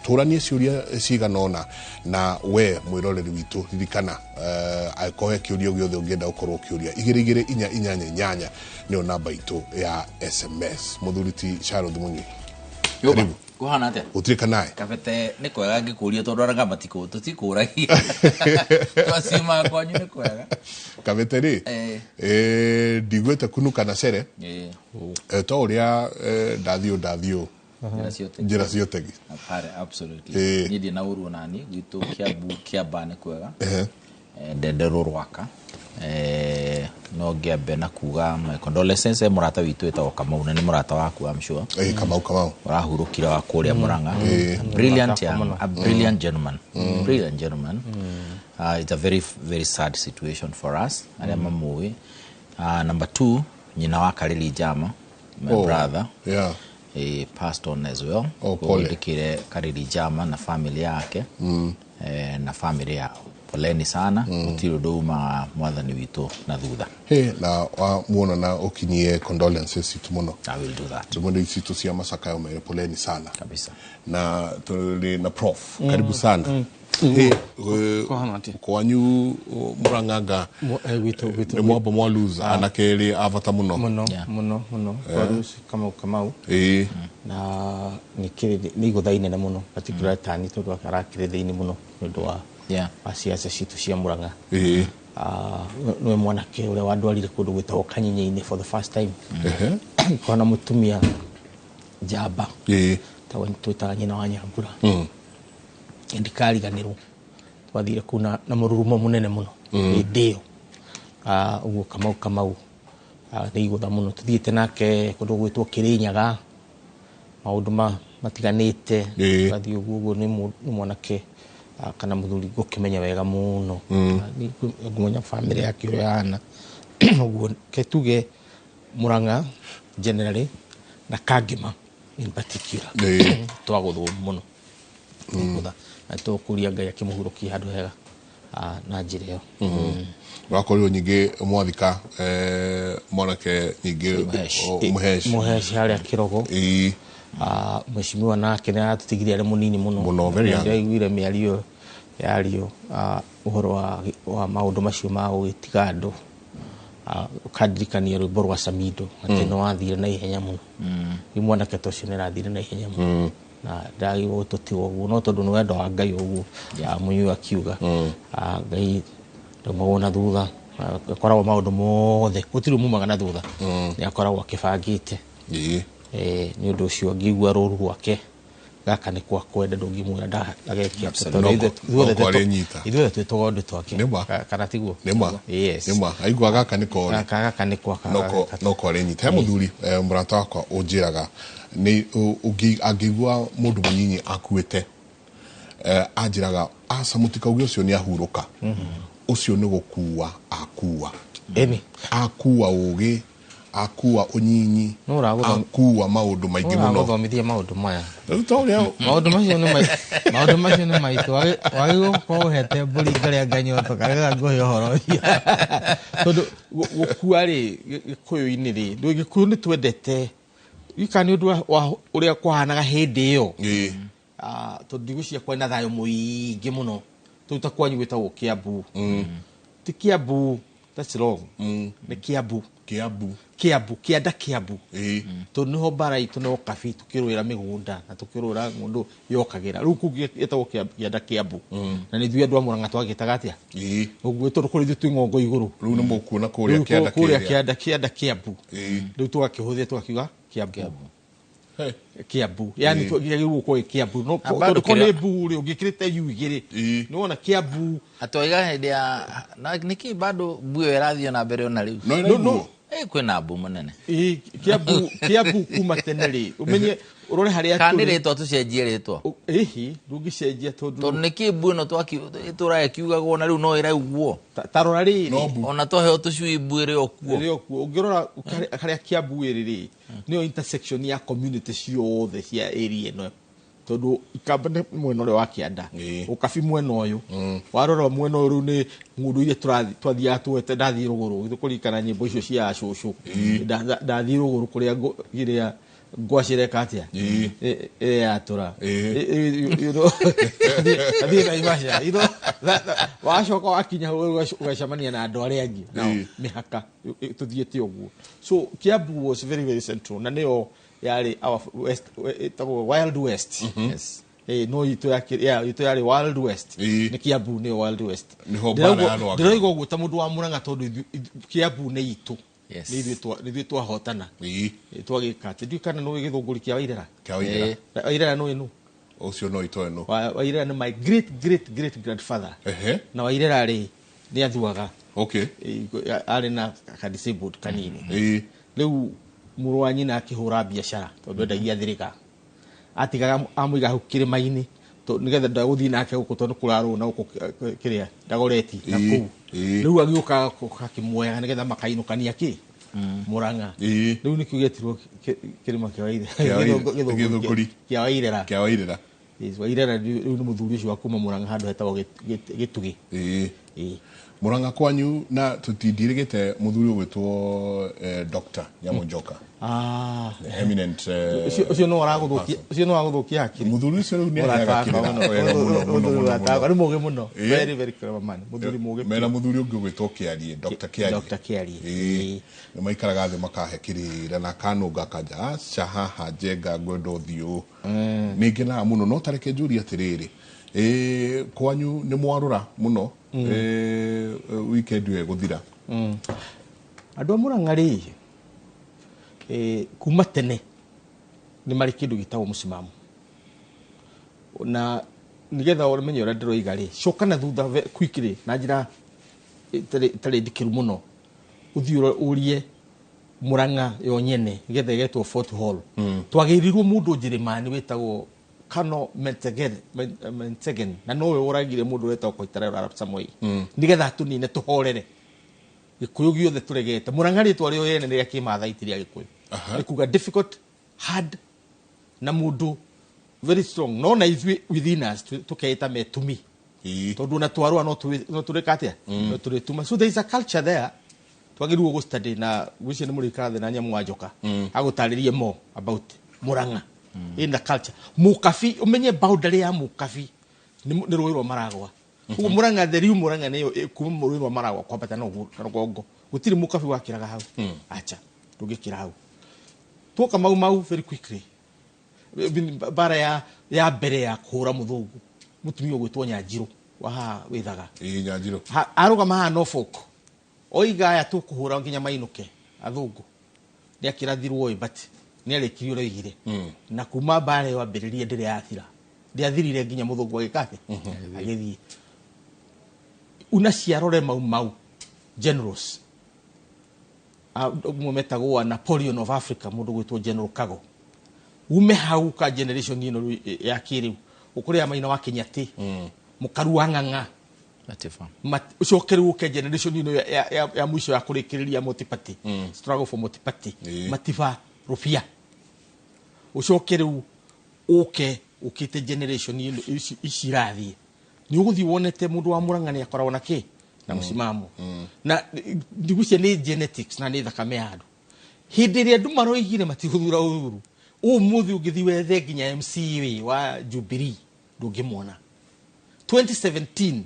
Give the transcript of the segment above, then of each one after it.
tuturanie ciuria ciganona na we mwiroreri witu ririkana akohe kiurio giothe ungienda ukorwo kiuria 2288 nio namba itu ya SMS muthuriti Charles Munyi karibu kuhana atia utrika nae kabete ni kwega ngikuria tondu araga matiko tutikuragia twasima kwanyu ni kwega kabete ri ndigwete kunuka na cere to uria ndathio njira ciotegi absolutely ni na uru nani gitu Kiambu ni kwega ndendero rwaka no ngiambe na kuga my condolences murata witu etagwo Kamau na ni murata waku I'm sure Kamau urahurukira wa kuria Muranga brilliant a brilliant gentleman it's a very sad situation for us aria mamui number 2 nyina wa Karili Jama my brother he passed on as well kile Karili Jama na familia yake na familia yao poleni sana utiro doma mwathani witu na thutha na muona na ukinyie condolences itumuno I will do that tumuno isitu cia masaka yo mere poleni sana kabisa na tuli na prof karibu sana kwanyu Muranganga witu mwabo mwaluza anakeli avata muno Kamau na ni guthaine na muno particular tani tondu akarakire thiini muno ndu wa asiasa citu cia Muranga no mwanake ule wadwarire kundu gwitagwo Kanyinyi-ini for the first time kona mutumia jamba tawa twitaga nyina wa Nyambura ndikariganirwo twathire kuna na mururumo munene muno ndio uguo Kamau ni igutha muno tuthiite nake kundu gwitwo Kirinyaga maundu matiganite twathie uguo ni mwanake kana muthuri gukimenya wega muno ni ngonya family yake yana uguo ketuge Muranga generally na Kagima in particular twaguthwo muno ngutha to kuria Ngai akimuhurukia handu hega na njira yo wakorio nyingi mwathika mwanake nyingi muhesh haria Kirogo mheshimiwa nake na atutigire ari munini muno ndaiguire miario yario uhoro wa maundu macio ma gwitiga andu ukadirikania rwimbo rwa Samido ati no athire na ihenya muno ni mwanake tocio ni rathire na ihenya muno na ndagi gututigwo guo no tondu ni wendo wa Ngai uguo Munyi akiuga Ngai ndamwona thutha akoragwo maundu mothe gutiri mumaga na thutha ni akoragwo akibangite ni undu ucio ngigua ruru rwake gaka ni kwa kwenda ndungimwira ndagekia ithuothe twitagwo ndu twake kana tiguo nima aigua gaka ni kwa no kore nyita he muthuri murata wakwa unjiraga ni angigua mundu munyinyi akuite anjiraga asamutika ugi ucio ni ahuruka ucio ni gukua akuwa ugi akuwa unyinyi akuwa maundu maingi muno guthomithia maundu maya maundu macio ni maitu wagi ko hete mburi ngaria nganyoto kaga ngoyo horo tondu gukua ri gikuyu-ini ri ndu gikuyu ni twendete ikani undu wa uria kwahanaga hindi iyo tondu ndigucia kwena thayo muingi muno tuta kwanyu gwitagwo Kiambu ti Kiambu that's wrong ni Kiambu kianda Kiambu to no bara itu no kafi tukirwira migunda na tukirura mundu yokagira riu kugi etagwo kianda Kiambu na ni thwe andu Muranga twagitaga atia uguo to kuri thu twingongo iguru riu ni mukuona kuria kianda Kiambu riu twakihuthia twakiuga Kiambu yani twagirirwo kwa Kiambu no to kone buri ugikirite yuigire no ona Kiambu atoiga hende ya niki bado buyo erathio na mbere ona riu no kwina mbu munene Kiambu kuma teneri umenye urore haria kanire to tucenjie ritwa ndugicenjia tondu niki mbu no twaki itura kiugagwo na riu no iraiguo tarora ri ona tohe tucui mbuire okuo ungirora haria Kiambu iriri niyo intersection ya community ciothe cia area no tondu ikamba mwena ule wa Kianda ukafi mwena uyu warora mwena uyu ni ngundu ile twathia twete ndathi ruguru kurikana nyimbo icio cia cucu ndathi ruguru kuria giria ngwacire katia atura athie na Naivasha wacoka wakinya ugacemania na andu aria angi nao mihaka tuthiete uguo. So Kiambu was very very central na nio yari our west wild west. Yes. No itu yari wild west ni Kiambu ni wild west ndiraigua uguo ta mundu wa Murang'a tondu Kiambu ni itu. Yes. Ni twa hotana. Twagika ati ndikana no githunguri kia Wairera. Wairera no inu. Ucio no ito eno. Wairera ni my great grandfather. Na Wairera ri ni athuaga. Okay. Ari na ka disabled kanini. Riu muru wa nyina akihura biashara tondu ndagia thirika. Atigaga amuiga hau kirima-ini to nigetha ndaguthi nake guku tondu kuraru na guku kiria ndagoreti na kuu. Riu agiuka akimwoya nigetha makainukania ki Murang'a. Riu nikio getirwo kirima kia Wairera. Kia Wairera. Yes, Wairera riu ni muthuri ucio akuma Murang'a handu hetagwo Gitugi. Murang'a kwanyu na tutindirigite muthuri ugwitwo Dr. Nyamonjoka. Eminent ucio no araguthukia akiri. Muthuri ucio riu ni agakiria ari muge muno. Very clever man. Muthuri muge. Mena muthuri ungi ugwitwo Kiarie, Dr. Kiarie. Ni maikaraga thi makahekirira na kanunga kaja shahaha jenga gwendo thiu. Ningena muno no tareke njuri atiriri. Kwanyu ni mwarura muno weekend we guthira. Andu Murang'a ri kuma tene ni mari kindu gitagwo musimamo na nigetha umenye ura ndiroiga ri cokana thutha quickly na njira tare dikiru muno uthiura urie Murang'a yo nyene nigetha igetwo Fort Hall twagirirwo mundu njirimani wetagwo Kano Mentegen na nowe uragire mundu wetagwo Koitarero Arap Samoei nigetha tunine tuhorere Gikuyu giothe turegete. Murang'a ritwa rio yene ni akimatha itiria Gikuyu. Ikuga difficult, hard na mundu very strong. No na within us tukeita metumi. Tondu na twarwa no turekatia. No turetuma. So there is a culture there. Twagiruo go study na wici ni murikathe na Nyamonjoka. Agutaririe more about Murang'a in the culture. Mukafi umenye boundary ya Mukafi ni ruirwo maragwa. Ugu Murang'a theriu Murang'a ni kuma ruirwo maragwa kwambata no gongo. Gutiri Mukafi wakiraga hau. Acha tugikira hau. Tuoka mau very quickly. Bara ya mbere ya kuhura muthungu. Mutumia gwitwo Nyanjiru wa withaga. Nyanjiru. Arugama ha Norfolk. Oiga ya tukuhura nginya mainuke athungu. Ni akirathirwo but ni arikirio roigire. Na kuma bara yo ambiririe ndire yathira. Ndiathirire nginya muthungu agikate. Agithii. Una ciarore mau generals. Metagwo Napoleon of Africa mundu gwitwo General Kago. Ume hau ka generation ino ya kiriu ukuria maina wa Kenyati mukaru wa Ng'ang'a Latifa ucokeru ke generation ino ya mwisho ya kurikiriria multiparty struggle for multiparty Matifa Rufia ucokeru ukite generation ino ishirathi ni uguthi wonete mundu wa Murang'a ni akoragwo na ki na musimamo na ndigucia ni genetics na ni thakame andu hindi ria andu maroigire matiguthura uhuru umuthi ugithi wethe nginya MC wa Jubilee ndungimwona 2017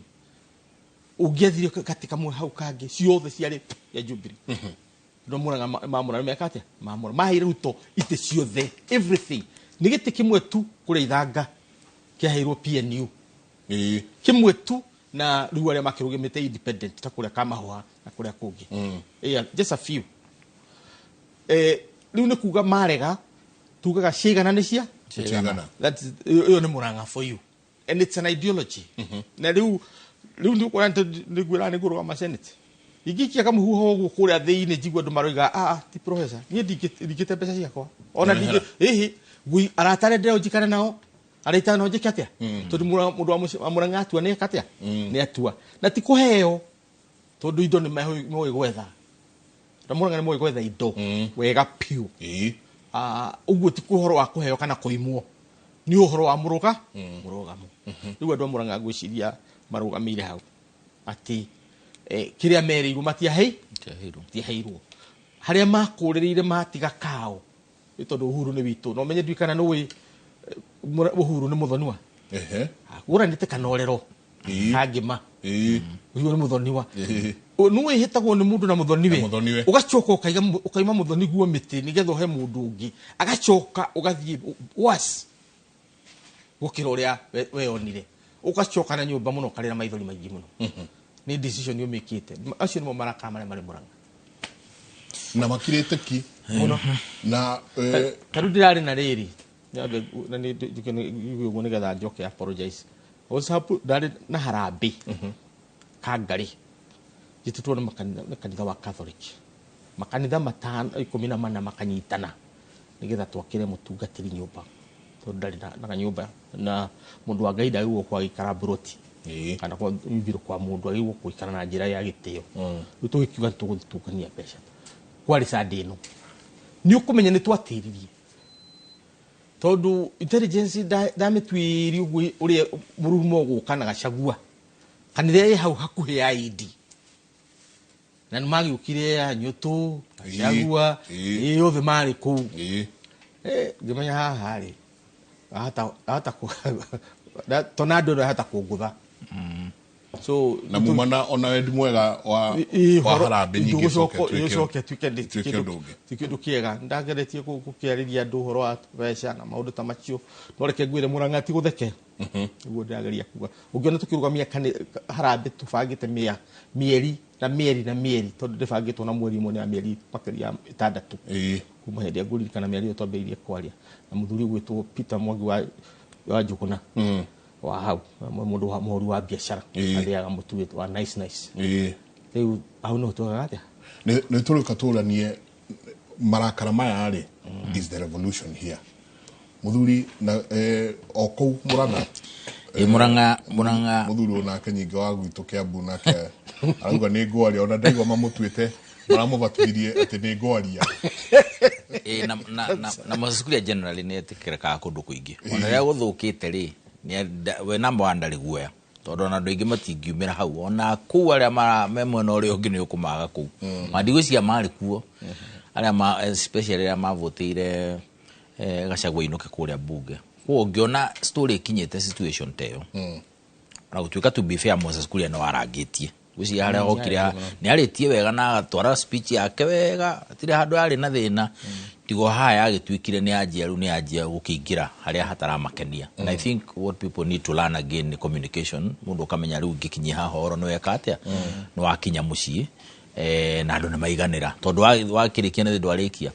ugiathire katika mwe hau kangi ciothe ciari ya Jubilee ndo Murang'a mamura mekatia mamura mahire ruto ite ciothe everything nigite kimwe tu kuri ithanga kiaheirwo PNU kimwe tu na riu aria makirugimite independent ta kuria Kamahwa na kuria kungi just a few riu ni kuga marega tugaga cigana ni cia that yo ni Murang'a for you and it's an ideology na riu ni kuranta ni gwira ni guru wa senate igikia kama huho kuria thiini jigwa ndu maroiga ti professor ni ndigite pesa ciakwa ona ndige gui aratare ndeo jikana nao arita no jikatia tondu mundu wa Murang'a atua ni katia ni atua na ti kuheo tondu indo ni moyo gwetha na Murang'a ni moyo gwetha indo wega piu uguo ti kuhoro wa kuheo kana kuimwo ni uhoro wa murugamu riu andu Murang'a gwiciria marugamire hau ati kiria meri igumati ahei tiheirwo haria makuririire matiga kao tondu Uhuru ni witu no menye ndikana no wi Uhuru ni muthoniwa uranite kanorero kangima uyu ni muthoniwa no ihitagwo ni mundu na muthoniwe ugacoka ukaima muthoni guo miti nigetho he mundu ungi agacoka ugathie was gukira uria we onire ugacoka na nyumba muno karira maithori maingi muno ni decision yo mekite acio nimo maraka mari Murang'a na makirete ki muno na karu ndirari na riri na ni yugo nigetha njoke apologize osapu ndari na harambe kangari jitutwo na makanitha wa Catholic makanitha matano 14 makanyitana nigetha twakire mutungatiri nyumba tondu ndari na nyumba na mundu wa Ngai ndagwo kwa gikara broti kana kwa mbiro kwa mundu agwo kuikara na njira ya gitio tugikiuga tugutukania mbeca kwari sande no ni ukumenya ni twatiririe tondu intelligence dametwiri uri murumo guka na Gachagua kanitha ye hau hakuhi ya ID na magi ukire ya Nyutu Gachagua yothe mari ku ngimenya haha ri hata tonado hata kugutha so na mumana ona wendi mwega wa harambe nyingi tucoke tukindu kiega ndageretie gukiariria andu horo wa beca na maundu ta macio no reke ngwire Murang'a ti gutheke guo ndageria kuga ungiona tukirugamia harambe tubangite mieri tondu ndibangitwo na mweri mwe na mieri makiria 6 kuma hindi ngurikana mieri twambeirie kwaria na muthuri gwitwo Peter Mwangi wa Njuguna wa hau mundu wa moru wa biashara aliaga mutu wetu wa nice riu au no twagate ne tolo katolanie marakara maya ari is the revolution here muthuri na okou Murang'a muthuri ona kenyinga wa gwitu Kiambu nake arauga ni ngwaria ona ndaigwa mamutwite maramubatithirie ati ni ngwaria na masukuru generally ne etikireka kundu kuingi ona ria guthukite ri we number 1 ndari guoya tondu na ndoingi matingiumira hau ona ku aria memwe no ri ungi ni ukumaga ku mandigwicia mari kuo aria especially aria mavotire Gachagua inuke kuria bunge ko ungiona story kinyete situation teyo na gutuika to be fair Moses kuria no arangitie guci haria okira ni aritie wega na agatwara speech yake wega atire handu ari na thina tigo haya agituikire ni ajia gukingira haria hataramakenia and I think what people need to learn again ni communication mundu kamenya riu ngikinyia haha horo no wekate no wakinya mucii na andu ni maiganira tondu wakirikia ni ndwarikia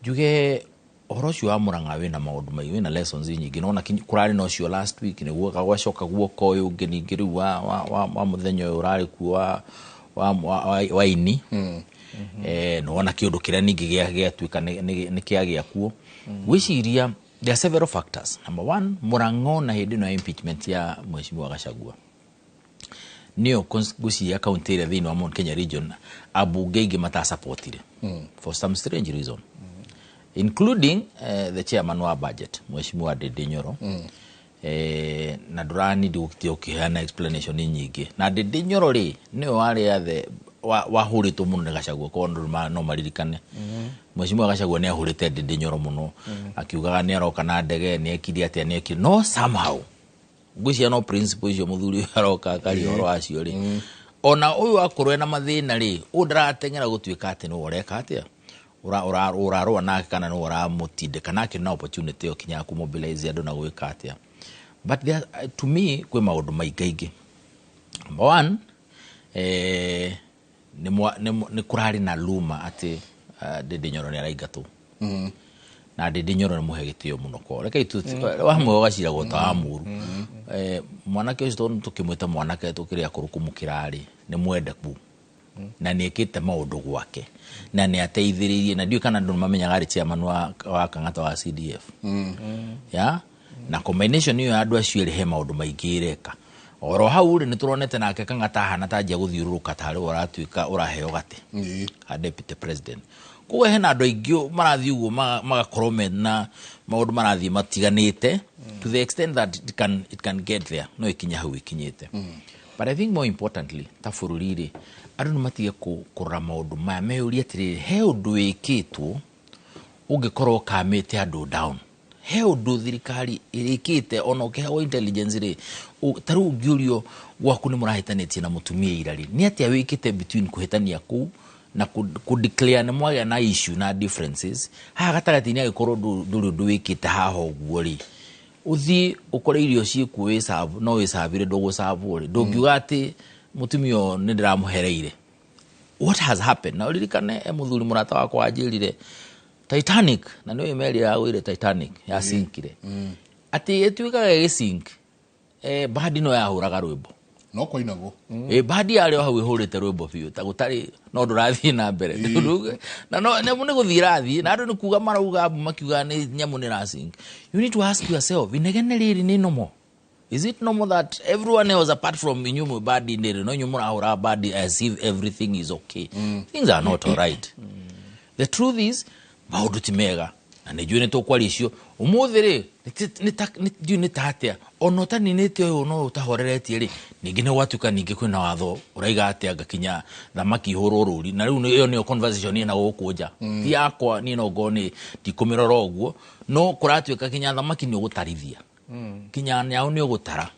juge horo cio wa Murang'a wina maundu mai wina lessons nyingi nona kurari no cio last week ni guoka gwacoka guoka uyu ungi ningi riu wa muthenyo urari ku wa ini no ona kiundu kiria ningi giatuika ni kiagia kuo wiciria there are several factors. Number 1, Murang'a na hindi no impeachment ya Mheshimiwa Gachagua niyo gucia county ria thini wa Mount Kenya region abunge ingi mata supportire for some strange reason including the chairman wa budget Mheshimiwa Ndindi Nyoro na durani ndukitio kihana explanation nyingi na Ndindi Nyoro ri niyo wari athe wahurito muno ni Gachagua kondu no maririkane Mheshimiwa Gachagua ni ahurite Ndindi Nyoro muno akiugaga ni aroka na ndege ni ekiri atia ni ekiri no somehow gucia no principle icio muthuri aroka kari horo acio ri ona uyu akorwe na mathina ri udratengera gutuika ati no ureka atia urarwa nake kana no uramutinde kana kina opportunity yo kinya ku mobilize andu na gwika atia but there, to me kwe maundu maingaingi. Number 1 ni kurari na luma ati Ndindi Nyoro ni araigatu na Ndindi Nyoro ni muhegitio muno ko reka itu wamwe wagacira gota amuru mwanake ucio tukimwita mwanake tukiria kurukumukirari ni mwende ku na ni ekite maundu gwake na ni ateithiririe na ndio kana ndo mamenyaga ari chairman wa kangata wa CDF ya na combination iyo andu acio ri he maundu maingireka oro hau ri ni turonete nake kangata hana tajia guthiururuka tari uratuika uraheo gate a deputy president kuwe hena andu aingi marathi uguo magakorome na maundu marathi matiganite to the extent that it can get there no ikinya hau ikinyite but I think more importantly ta bũrũri ri andu ni matige kurora maundu maya meyuria atiri he undu wikitwo ungikorwo kamite andu down he undu thirikari irikite ona ukiheo intelligence ri taru ngiurio gwaku ni murahitanitie na mutumia irari ni atia wikite between kuhitania ku na ku declare ne mwaya na issue na differences ha gatagati-ini agikorwo nduri wikite haho guo ri uthi ukore irio ciku we serve no we serve ndogo serve ri ndungiuga ati mutumia ni ndiramuhereire. What has happened na uririkane muthuri murata wakwa ajirire Titanic na niwe meri ya wire Titanic ya sinkire ati etuikaga gisink badi no yahuraga rwimbo no kwa inago badi yari hau ihurite rwimbo biu ta gutari no ndurathi na mbere na no ne guthirathi na andu ni kuga marauga makiuga ni nyamu ni rasink. You need to ask yourself inegene riri ni nomo. Is it normal that everyone else apart from inyumu badi nere no nyumu ahura badi as if everything is okay? Things are not all right. The truth is maundu timega na nejue nitokwa ricio umuthiri ni tatia onota ninete oyo no utahoreretie ri ningi ne watuka ningi kwina watho uraiga atia gakinya thamaki hurururi na riu iyo ni conversation ina gukuja ti yakwa ni no goni ndikumirora oguo no kuratuika kinya thamaki ni ugutarithia kinya nyao ni ugutara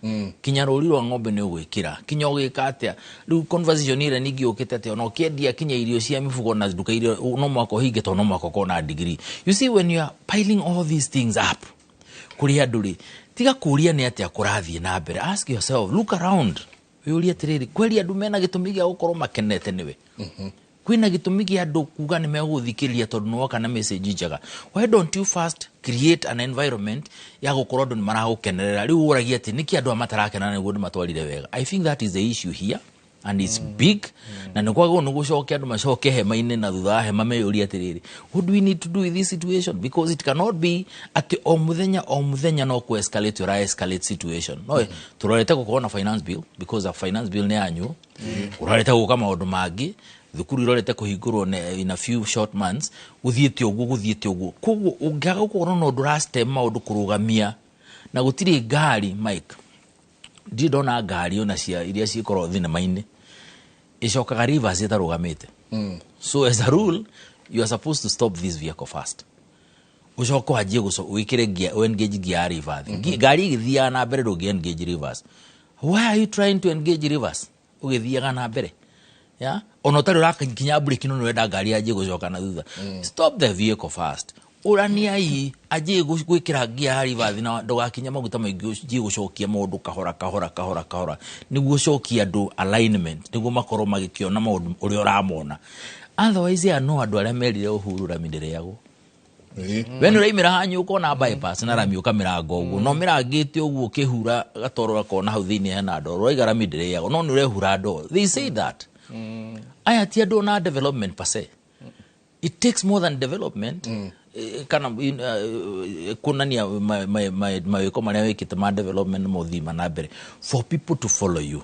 kinya ruri rwa ng'ombe ni ugwikira kinya ugika atia riu conversation ire ningi ukite ate no kiendia kinya irio cia mifugo na nduka irio no mwako hinge to no mwako kona degree. You see, when you are piling all these things up kuri anduri tiga kuria ni atia kurathie na mbere. Ask yourself, look around, uria tiriri kweli andu mena gitumi gia gukorwo makenete niwe kwina gitumi gia andu kuga ni meguthikiria tondu no kana message njega. Why don't you first create an environment ya gukorwo andu ni maragukenerera riu uragia ati niki andu amatarakena niguo matwarire wega. I think that is the issue here and it's big na ni kwago no gucokia andu macoke hema-ini na thutha hema meyuria atiriri what do we need to do with this situation, because it cannot be at o muthenya no ku escalate or escalate situation. No turorete gukorwo na finance bill because a finance bill ne anyu urorete guka maundu mangi thukuru irorete kuhingurwo in a few short months guthiete uguo koguo ungiaga gukorwo no ndurastem maundu kurugamia na gutiri ngari Mike ndona ngari ona cia iria cikorwo thinema-ini icokaga rivers itarugamite. So as a rule you are supposed to stop this vehicle first ucoka wajie wikire gear engage gear rivers ngari igithia na mbere ndungi engage rivers. Why are you trying to engage rivers ugithiaga na mbere ya ono tari urakinya break no wenda ngari ajie gucoka na thutha. Stop the vehicle first urania hii ajie gwikira gear rivers na ndogakinya maguta maingi jie gucokia maundu kahora niguo cokia andu alignment niguo makorwo magikiona maundu uri uramona. Otherwise ya no andu aria merire uhuru ramindire yago when uraimira hanyu ukona bypass na rami ukamiraga uguo no mirangite uguo kihura gatoro akona hau thini hena ndoro raiga ramindire yago no ni urehura ndo. They say that aya ti andu na development per se. It takes more than development kana kunania mawiko maria wikite ma development muthima na mbere for people to follow you.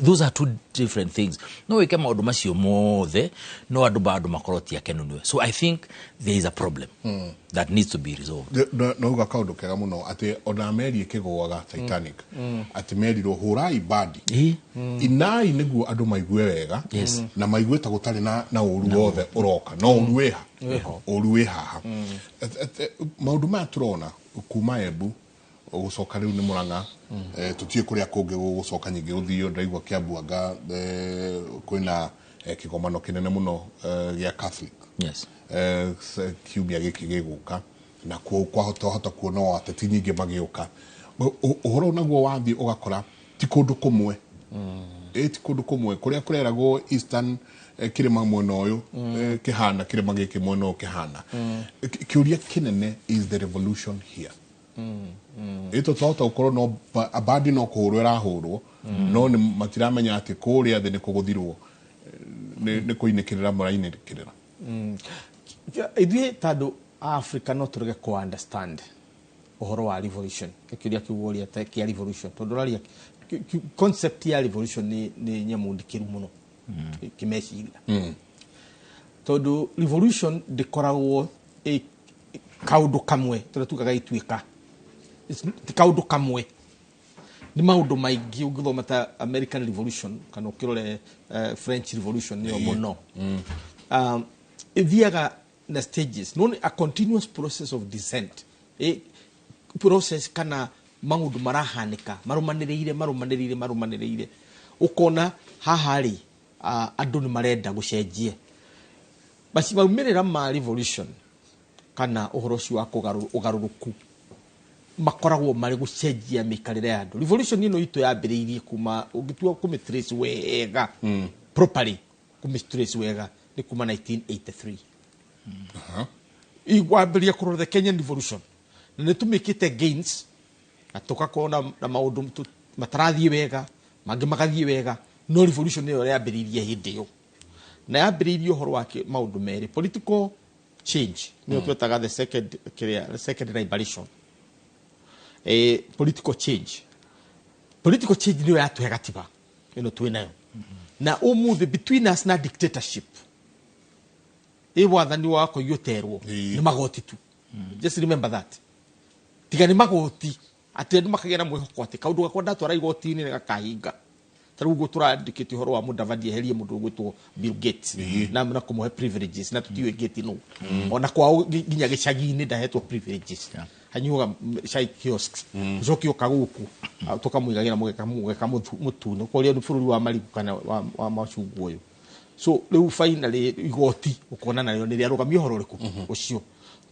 Those are two different things. No wike maundu macio mothe no andu bado makoroti akenuniwe. So I think there is a problem that needs to be resolved. No uga kaundu kega muno ati ona meri ikigwaga Titanic ati meri ro hurai badi inai niguo andu maigue wega na maigue ta gutari na uru wothe uroka no uruwe haha maundu ma turona kuma Embu ugucoka riu ni Murang'a tutie kuria kungi gucoka nyingi uthio ndaigwa Kiambuanga kwina kigomano kinene muno gia Catholic kiumia giki giguka na kwahota kuona ateti nyingi magiuka uhoro naguo wathi ugakora ti kundu kumwe ti kundu kumwe kuria kureragwo Eastern kirima mwena uyu kihana kirima giki mwena uyu kihana kiuria kinene is the revolution here. Ito tota ukoro no abadi no kuhurwo rahurwo no ni matiramenya ati kuria thi ni kuguthirwo ni kuinikirira murainekirira. Ithie tando Africa no turege ku understand uhoro wa revolution kiuria kiuria ta kia revolution tondu raria concept ya revolution ni nyamundikiru muno kimeciria tondu revolution dikoragwo kaundu kamwe tutukaga ituika kaundu kamwe ni maundu maingi ungithoma ta American Revolution kana ukirore French Revolution niyo muno ithiaga na stages no a continuous process of descent process kana maundu marahanika marumaniriire ukona haha ri andu ni marenda gucenjie basi maumirira ma revolution kana uhoro cio wa ugaruruku makoragwo mari gucenjia mikarire ya andu. Revolution ino ito yambiriirie kuma ugitua kumitrace wega properly kumitrace wega ni kuma 1983 igwambiria kurora the Kenyan Revolution na nitumikite gains na tukakona na maundu matarathie wega mangi magathie wega no revolution iyo yambiriirie hindi yo na yambiriirie uhoro wa maundu meri political change ni twetaga the second liberation political change niyo yatuhe gatiba ino twinayo na umuthi between us na dictatorship wathani wako yoterwo ni magoti tu just remember that tiga ni magoti ati andu makagera mwihoko ati kaundu gakwa ndatwara igoti ni gakahinga taru go turandikite horo wa Mudavadi eherie mundu gwitwo Bill Gates na kumuhe privileges na tutiwe gate no ona kwa ginya gicagi-ini ndahetwo privileges hanyuga shai kiosks joki okaguku tukamwigagira mugeka mutune ko rio bũrũri wa marigu kana wa macungu uyu so riu finally igoti ukona nayo ni riarugamio horo riku ucio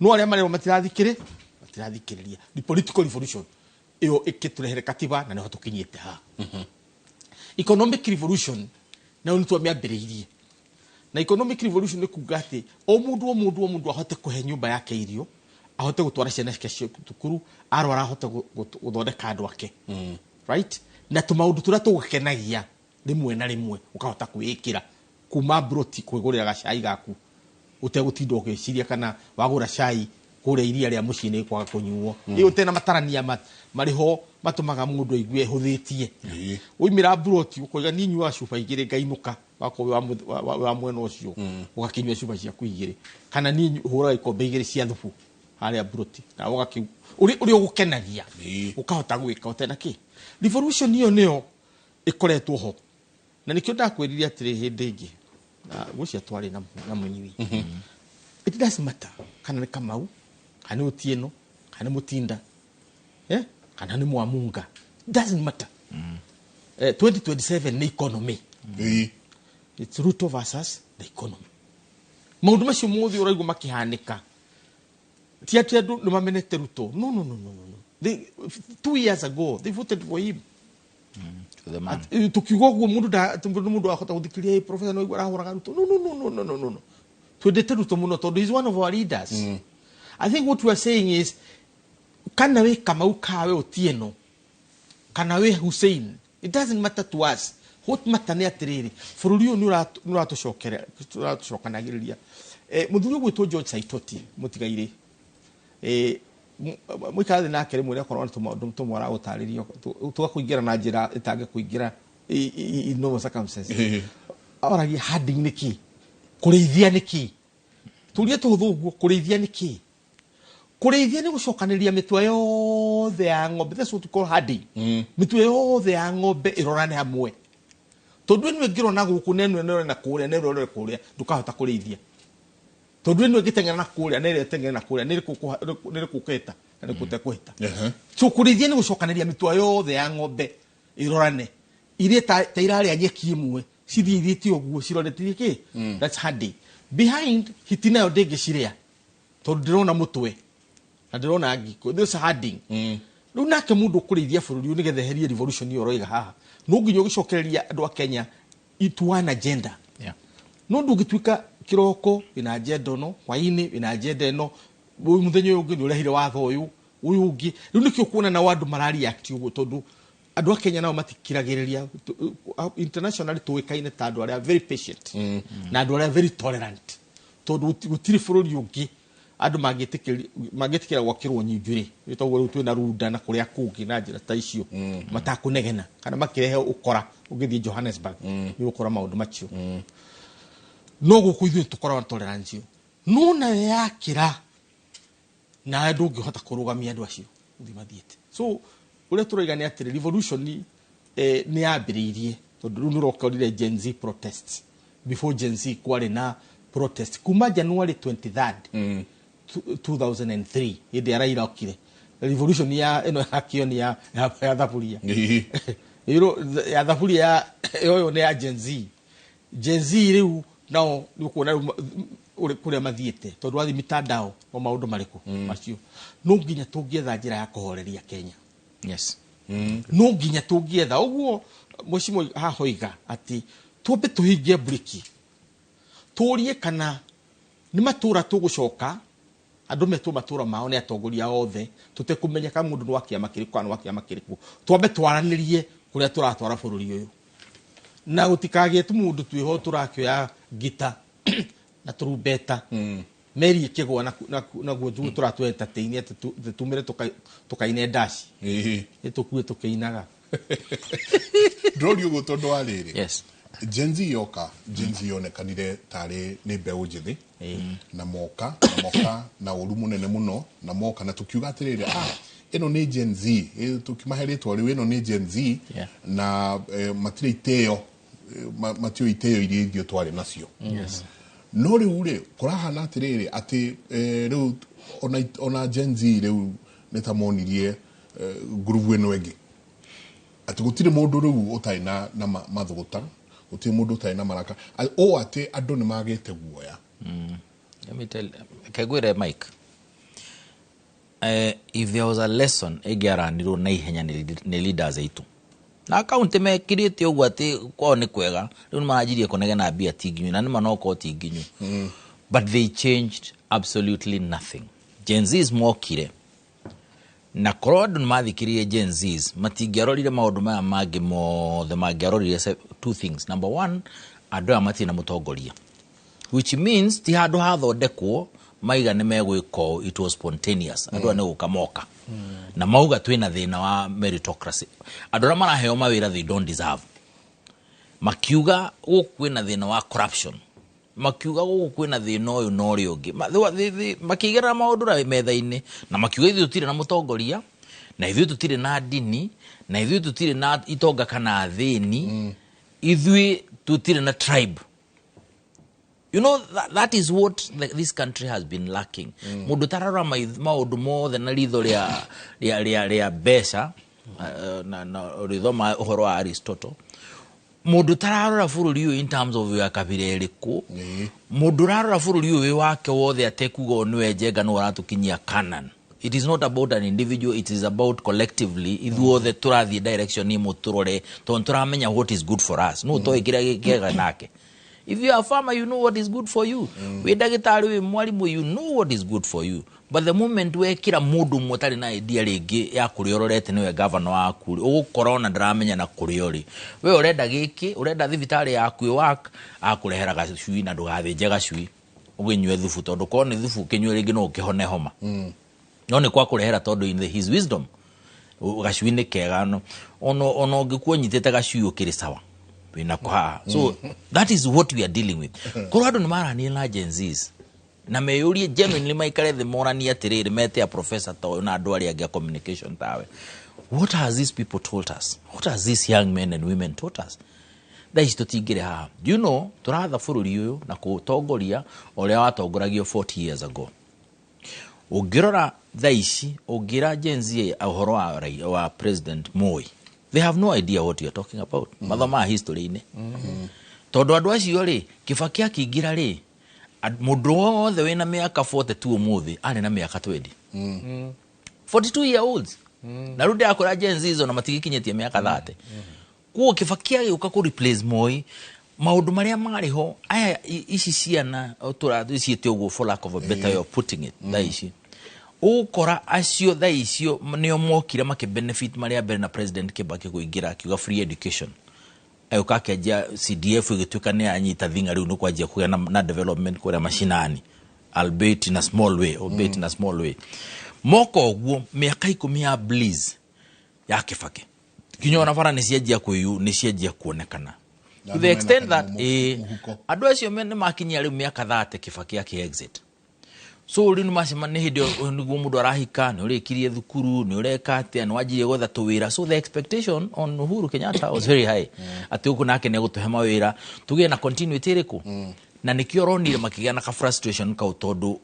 no aria marero matirathikiriria the political revolution iyo ikiturehere katiba na niho tukinyite ha economic revolution na untu ambiambiriirie na economic revolution ni kugate o mundu ahote kuhe nyumba yake irio ahote gutwara ciana ciake tukuru arwara ahote guthondeka andu ake right na tumaundu turia tugukenagia rimwe na rimwe ukahota kwikira kuma broti kwigurira gacai gaku utegutinda ugiciria kana wagura cai kuria iria ria mucini kwaga kunyuo iyo tena matarania mariho matumaga mundu aigue huthitie uimira broti ukoiga ni nyua cuba igire ngainuka wako wa mwena ucio ugakinywa cuba cia kuigire kana ni hura ikombe igire cia thubu haria broti na ugaki uri ugukenagia ukahota gwika utena ki revolution iyo neo ikoretwo ho na nikyo ndakwiriria atiri hindi ingi na gucia twari na munyiwi it doesn't matter kana ni Kamau kana Otieno kana Mutinda kana ni Mwamunga doesn't matter 2027 ni economy it's Ruto versus the economy maundu macio muthi uraigu makihanika ti ati andu ni mamenete Ruto no they 2 years ago they voted for him tukiuga guo mundu ahota guthikiria professor no igwara huraga Ruto no twendete Ruto muno tondu he is one of our leaders I think what we are saying is kana we Kamau kawe Otieno kana we Hussein it doesn't matter to us what matter ni atiriri bũrũri uyu ni uratucokanagiriria muthuri gwitwo George Saitoti mutigaire mwikathi nake rimwe ria korona tumwara utaririo tugakuingira na njira itange kuingira no circumstances awaragia harding niki kureithia niki turie tuhuthuguo kureithia niki kureithia ni gucokaniria mitwe yothe ya ng'ombe that's what we call harding mitwe yothe ya ng'ombe irorane hamwe tondu ni ngiro na guku neno na kuria ndukahota kureithia tondu ni ngitengera na kuria nere tengera na kuria nere kuketa na kutekweta so kureithia ni gucokaniria mitwe yothe ya ng'ombe irorane irie ta irari anyeki imwe cithithiti oguo ciroretie ki that's harding behind hitina yo ndingiciria tondu ndirona mutwe na ndirona ngiko this harding riu nake mundu kureithia bũrũri uyu nigetha herie revolution iyo roiga haha no nginya ugicokereria andu a Kenya ituana agenda no ndungituika kiroko ina agenda no hwaini ina agenda eno muthenya uyu ngi urehire watho uyu ungi riu nikio kuona na wandu marari act uguo tondu andu a Kenya nao matikiragiriria internationally tuikaine ta andu aria very patient na andu aria very tolerant tondu gutiri bũrũri ungi andu magitikira gwakirwo nyinjuri itagwo riu twina runda na kuria kungi na njira ta icio matakunegena kana makirehe ukora ugithie Johannesburg ni ukora maundu macio no guku ithu tukora tolerance no na yakira na andu ngihota kurugamia andu acio uthi mathiete so uria turoiga ni atiri revolution ni yambiriirie tondu riu nirokorire Gen Z protests before Gen Z kwari na protest kuma January 23rd 2003 indi Raila okire revolution ya eno hakioni ya thaburia ya thaburia yoyo ne ya Gen Z riu nao ni kuona kuria mathiete tondu wathi mitandao o maundu mariku macio no nginya tungietha njira ya kuhoreria Kenya. Yes. No nginya tungietha uguo mucimo hahoiga ati twambe tuhingie briki turie kana ni matura tugucoka andu metu matura mao ni atongoria othe tutekumenyeka mundu no akia makiriku kana akia makiriku twambe twaranirie kuria turatwara bururi uyu na utikagie tu mundu twiho turakioya gita na trumbeta meri ikigwa na guo turatu entertain tumire tukaine dash tukue tukeinaga ndori ugo tondu ariri. Yes. Gen Z yoka yonekanire tari ni mbeu njithi na moka na uru munene muno na moka na tukiuga atiriri eno ni Gen Z tukimaheritwo riu eno ni Gen Z na matire iteo matio iteo iria ithio twari nacio. Yes. No riu ri kurahana atiriri ati riu ona Gen Z riu nitamonirie group eno egi ati gutire mundu riu utaina na mathuguta gutire mundu utaina maraka o ati andu ni magite guoya. Let me tell kegwire Mike, if there was a lesson egiaranirwo na ihenya ni leaders aitu na account mekirite ugu ati kwao ni kwega riu majirie kunegena bia tinginyu na nima no ko tinginyu but they changed absolutely nothing. Gen Z's mokire na korod mathikirie Gen Z's matingiarorire maundu maya mangi mothe mangiarorire two things. Number one, andu amati na mutongoria, which means ti handu hathondekwo maiga ni megwiko, it was spontaneous. Andu ne gukamoka na mauga twina thina wa meritocracy. Andu ra maraheo mawira they don't deserve. Makiuga gukwina thina wa corruption, makiuga gukwina thina uyu no ri ungi makigera maundu ra metha-ini na makiuga ithu tutire na mutongoria na ithu tutire na dini na ithu tutire na itonga kana thini ithu tutire na tribe. You know, that is what this country has been lacking. Mundu tarara maundu mothe na ritho ria besha na ritho ma uhoro wa Aristotle. Mundu tararora bururi uyu in terms of ya kabira eriku. Mundu tararora bururi uyu wake wothe atekugo niwe njega no aratukinyia Canaan. It is not about an individual, it is about collectively. Ithu othe turathie direction ni muturore ton turamenya what is good for us. No to ikira gikega nake. If you are a farmer, you know what is good for you. We dagitari we mwalimu, you know what is good for you. But the moment we kira mundu motari na idea rigi ya kuriororete niwe governor waku ugukorona ndramenya na kuriori we urenda giki urenda thibitari yaku iwak akurehera gacui na ndugathinje gacui uginywe thubu tondu kone thubu kinywe ringi no ukihone homa no ni kwa kurehera tondu in his wisdom gacui ni kega no ono ngikuonyitete gacui ukiri sawa wina kwa. So that is what we are dealing with. Korado ni mara ni la Gen Z's na meyurie genuinely maikare the morani atiriri mete a professor to na andu ari agia communication tawe. What has these people told us? What has these young men and women taught us? Daici tutingire ha. Do you know turatha bururi uyu na kutongoria uria watongoragio 40 years ago. Ugirora daici ugira Gen Z uhoro wa President Moi. They have no idea what you are talking about. Mathoma history ni. Tondu andu acio ri Kibaki akigira ri mundu wothe wina miaka 42 muthi ari na miaka 20. 42 year olds. Na rundi akora Gen Z zo na matigikinyetie miaka 30. Kuo Kibaki agiuka ku replace Moi maundu maria mariho aya ici ciana turathiite uguo for lack of a better way of putting it daici ukora acio thaicio nio mokire make benefit maria mbere na President Kibaki kuingira akiuga free education ayuka kiajia CDF igituka ni anyita thinga riu no kwajia kuga na development kwa mashinani albeit in a small way moko oguo miaka 10 ya bliss ya Kibaki kinyona fara ni ciajia kuyu ni ciajia kuonekana to the extent that andu acio men makinyia riu miaka 30 Kibaki yake exit. So uri numasema ni hidio niguo mundu arahika ni urikirie thukuru ni ureka atia ni wajirie gotha tuwira. So the expectation on Uhuru Kenyatta was very high ati uku nake ne gutuhe mawira tugie na continuity riku na nikio ronire makigana ka frustration ka utondu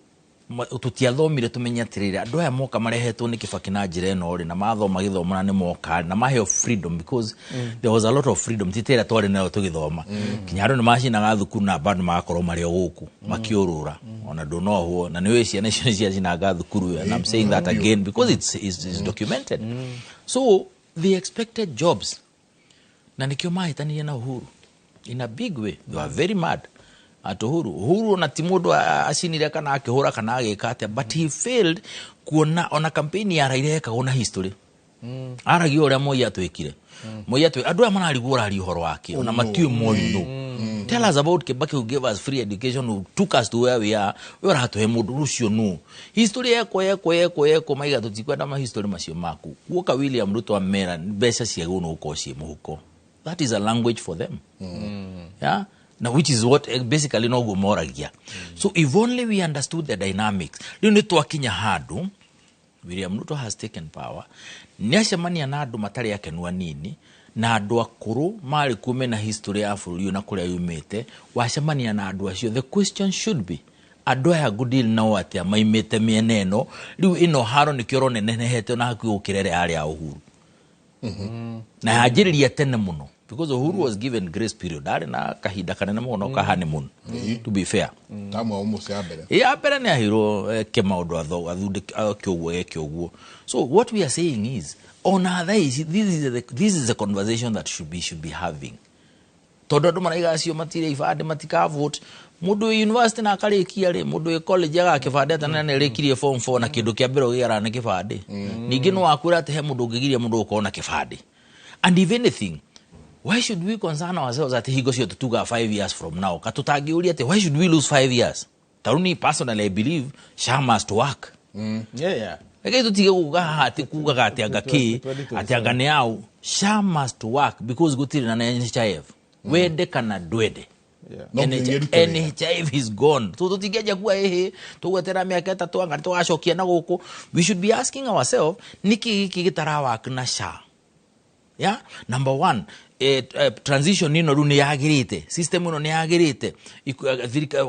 tutiathomire tumenya atiriri andu aya moka marehetwo ni Kibaki na njira eno ri na mathoma githoma na ni moka na maheo freedom because there was a lot of freedom titera twari nayo tugithoma kinyaro ni mashinaga thukuru na bado magakorwo mari o guku makiurura ona ndonoho na ni weci na cia cinaga thukuru and I'm saying that again because it's documented so they expected jobs na nikio mahitania na Uhuru in a big way they were very mad at Uhuru na timundo acinire kana akihura kana agikate but he failed kuona ona campaign ya Raila ekaona history aragi uria Moi atwikire Moi atwe andu aya manarigura ari uhoro wake ona matiwe moyo tell us about Kibaki who gave us free education who took us to where we are we are hatu he mundu rucio no history yeko maiga tutikwenda ma history macio maku guoka William Ruto amera mbeca cia guno ukocie muhuko that is a language for them yeah. Now, which is what basically no gumoragia. So if only we understood the dynamics. Lino twakinya hadu William Ruto has taken power. Niacemania na andu matari yake nwa nini na andu akuru mari kume na history ya bũrũri na kuria yumete wacemania na andu acio. The question should be andu aya good deal na watia maimete mieneno riu ino haro nikio nenehete na haku ukirere ari a Uhuru. Na hajiriria tene muno. Because Uhuru was given grace period. Ari na kahida kanene muno ka honeymoon. To be fair. Tamo almost yabere. Yabere ni ahiro kema odo athude kyoguo. So what we are saying is on other is this is a conversation that should be having. Todo ndo maraiga acio matire ifade matika vote. Mundu university na akarikia ri mundu college aga kibade atana ne rekirie form 4 na kindu kia mbere gira na kibade. Ningi no akura te he mundu ngigiria mundu ukona kibade. And if anything why should we concern ourselves that he goes to tuga 5 years from now? Katutagiuria te why should we lose 5 years? Taruni personally I believe Shah must work. Yeah. Ege tutige kuga hati kuga gati agaki ati agane au Shah must work because gutiri na NHIF. Wede kana dwede. NHIF is gone. So tutigeja kuwa tuwetera miaka 3 anga tugashokia na guku. We should be asking ourselves niki gitarawa na Shah. Yeah, number 1 transition nino ru ni yagirite system ino ni yagirite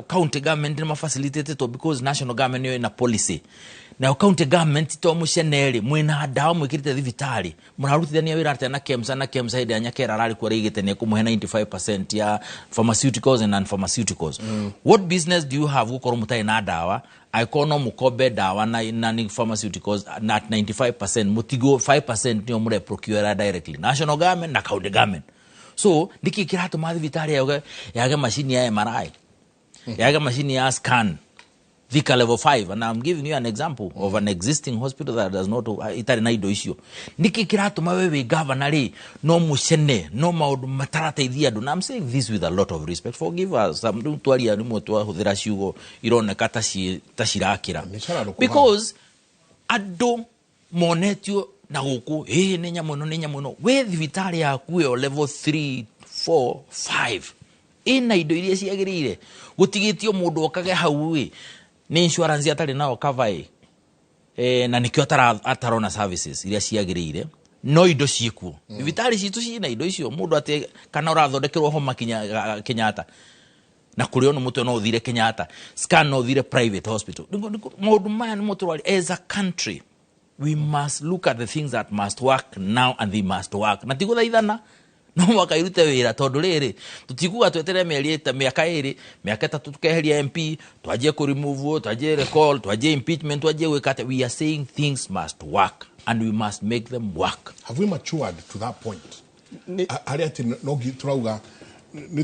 county government ma facilitate to because national government yo ina policy na county government to musheneri mwina dawa mwikirite thivitari munarutithania wira ate na KEMSA ide anyakera rari kwa rigite ne kumuhe 95% ya pharmaceuticals and non-pharmaceuticals. What business do you have gukora mutai na dawa ikono mukobe dawa na pharmaceuticals at 95% mutigo 5% niyo mure procure directly national government na county government. So ndiki kirato mathi vitari yaga machine ya MRI yaga machine ya scan Vika level 5 and I'm giving you an example of an existing hospital that does not itari na ido issue niki kirato mawewe governor no mushene no maudu matarata ithia do. I'm saying this with a lot of respect. Forgive us some twaria ni mutwa huthira ciugo irone kata tashirakira because ado monetio na guku ni nyamuno we thivitari ya kuyo level 3 4 5 ina ido iria ciagirire gutigitio mundu okage hau ni insurance atari nao cover na nikio atarona services iria ciagirire no ido ciikuo thivitari citu cina ido icio mundu ate kana urathondekerwo homa Kenyatta na kurio no mutu no uthire Kenyatta scan no uthire private hospital mundu man mutwali as a country we must look at the things that must work now and they must work na tiguthaithana no wakairute wira tondu riri tutikuga twetere miaka 2 miaka 3 tukeheria MP twaje ku remove twaje recall twaje impeachment twaje wekate. We are saying things must work and we must make them work. Have we matured to that point? Ariati no turauga ni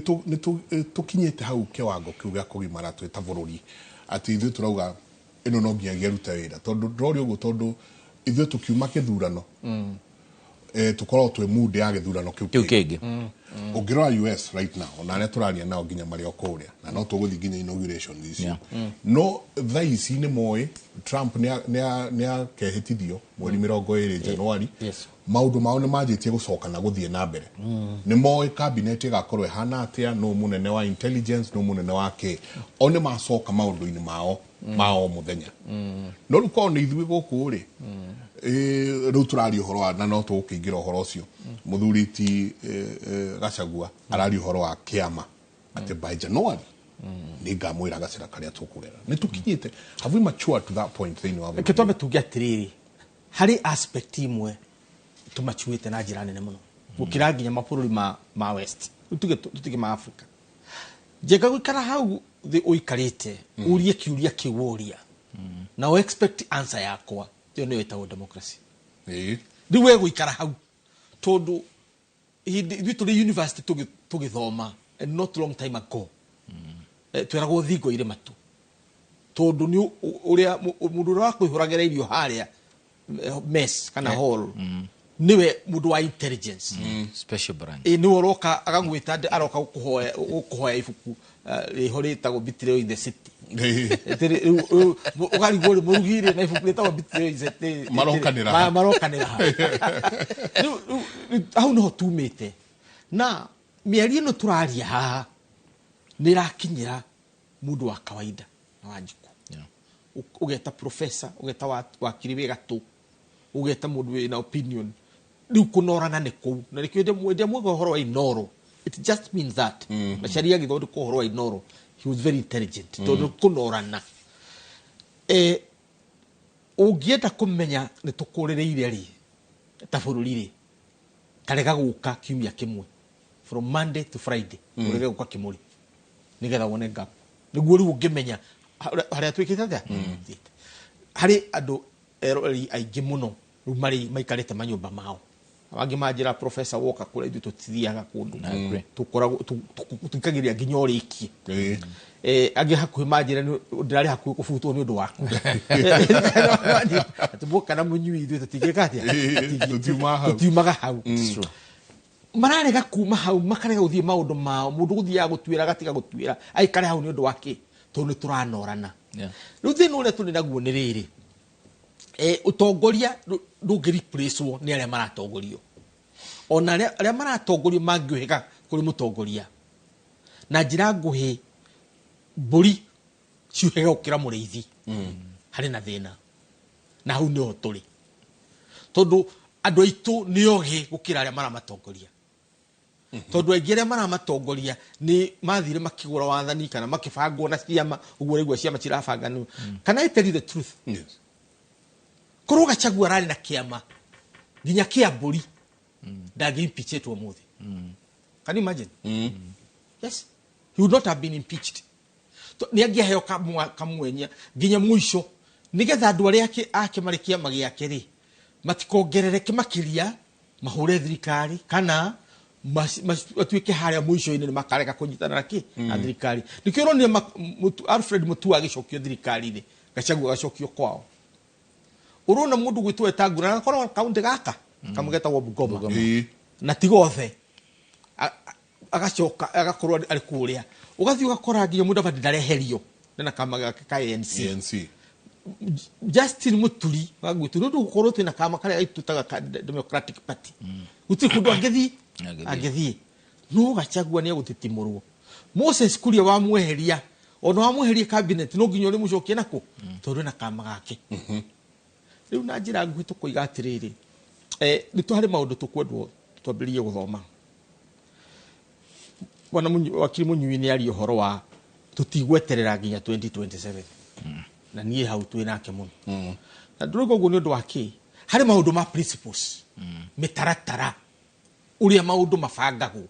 tukinyete hau kiwango kiuga kugimara tweta bũrũri ati ithu turauga ino no nginya gerute wira tondu ndori ugo tondu ithu tukiuma kithurano tukorwo twe mood ya githurano kiu kege ungirora US right now na ne turaria nao nginya mari okuria na no tuguthi nginya inauguration this no thaici ni moe Trump ne akehitithio mweri 20 January maundu mao ne majitie gucoka na guthie na mbere ni moe cabinet igakorwe hana atia no munene wa intelligence no munene wa ke one macoka maundu ini mao muthenya no ruko ni ithui guku ri riu turari uhoro na no tukingira uhoro ucio muthuri ti Gachagua arari uhoro wa kiama ati by January ni ngamwira gacira karia tukurera ni tukinyite have we matured to that point thing wa ketwambe tugia tiriri hari aspect imwe tumachuite na njira nene muno gukira nginya mabũrũri ma west tutige ma Africa jega gwikara hau the uikarite urie kiuria kiworia na o expect answer yakwa yo ni wetagwo democracy riwe gwikara hau tondu hituri university tugithoma not long time ago twiragwo thingo ire matu tondu ni uria mundu wa kwihuragira irio haria mess kana hall niwe mundu wa intelligence special branch ni woroka agagwita aroka kuhoya ifuku rihorita go Betrayal in the City ugari gori murugire na ifuku rita go Betrayal in the City marokanira hau no tumite na mieri no turaria haha nirakinyira mundu wa kawaida na wanjiku ugeta professor ugeta wakiri wega tu ugeta mundu wina opinion riu kunorana ne kou na rikio ndemwe horo wa inoro it just means that macharia githondo ko horo wa inoro he was very intelligent tondu kunorana ugienda kumenya ni tukurereire ri ta bũrũri ri karega guka kiumia kimwe from Monday to Friday urege guka kimuri nigetha wone gap niguo riu ungimenya haria twikite atia hari andu erori aingi muno riu mari maikarite manyumba mao abangi manjira professor woka kure ithu tutithiaga kundu tukoragwo tukagiria nginya urikie agi hakuhi manjira ndirari hakuhi kubutwo ni undu waku tuboka na munyui ithu tutigeka atia tutiumaga hau mararega kuma hau makarega uthie maundu mao mundu guthia gutwira gatiga gutwira aikare hau ni undu wake tondu turanorana riu thina uria tuni naguo ni riri utongoria ndungiriplacewo ni aria maratongorio ona aria maratongorio mangihega kuri mutongoria na njira nguhi mburi ciuhega ukira muriithi hari na thina na hau ni oturi tondu andu aitu ni ogi gukira aria maramatongoria tondu aingi aria maramatongoria ni mathire makigura wathani kana makibangwo na ciama uguo rigwa ciama cirabanganu kana I tell you the truth kuruga chagua rari na kiama ginya kia mburi ndagi impeached umuthi can you imagine yes he would not have been impeached ni angiheo kamwenya ginya mwisho nigetha andu aria ake mari kiama giake ri matikongerereke makiria mahure thirikari kana matuike haria mwisho ini makareka kunyitana na thirikari nikiro ni Alfred Mutua agicokio thirikari ri gachagua gacokio kwao urona mundu gwitwe tangura na korwo kaunti gaka kamugeta wa Bungoma na tigothe agacoka agakorwo ari kuria ugathii ugakora nginya mundu abandi ndareherio na kama gaka ka ANC Justin Muturi wagwitu ndu gukorwo twina kama kare aitutaga Democratic Party guti kundu agethi no gachagua ni gutitimurwo Moses Kuria wa mweheria ono wa mweheria cabinet no nginya uri mucokie nako tondu na kama gake riu na njira nguhi tukuiga atiriri ni tuhari maundu tukwendwo twambirie guthoma wana wakiri munyui ni ari uhoro wa tutigweterera nginya 2027 na nie hau twinake muno na ndurugo guo ni undu waki hari maundu ma principles mitaratara uria maundu mabangagwo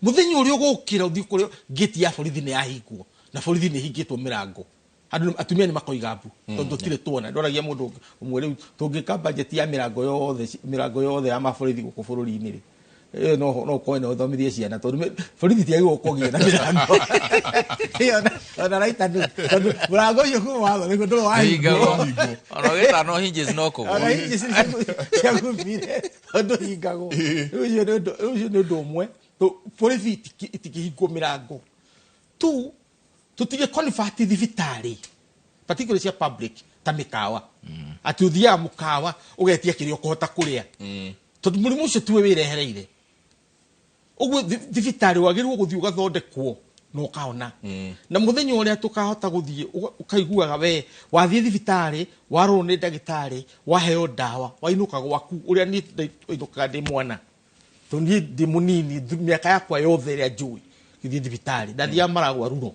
muthenya uria ugukira uthi kuri gate ya borithi ni yahingwo na borithi ni hingitwo mirango andu atumia ni makoigambu tondu tire tuona ndoragia mundu umwe riu tungika budget ya mirango yothe ya maborithi guku bururi-ini ri no koine uthomithie ciana tondu borithi tiagirwo kugia na mirango ona raita tondu mirango yo ku watho ni kundu wa hingo ona gita no hinges no kugo ona hinges cia kumire tondu hingago ucio ni undu umwe borithi itikihingwo mirango tu tutige convert thibitari particularly cia public ta mikawa ati uthia mukawa ugetia kirio kuhota kuria tondu murimu ucio tuwe wirehereire uguo thibitari wagirwo guthii ugathondekwo no kaona na muthenya uria tukahota guthii ukaiguaga we wathie thibitari warwo ni ndagitari waheo dawa wainuka gwaku uria ni inukaga ndi mwana tondu ndi munini miaka yakwa yothe ria njui githii thibitari ndathia maragwa runo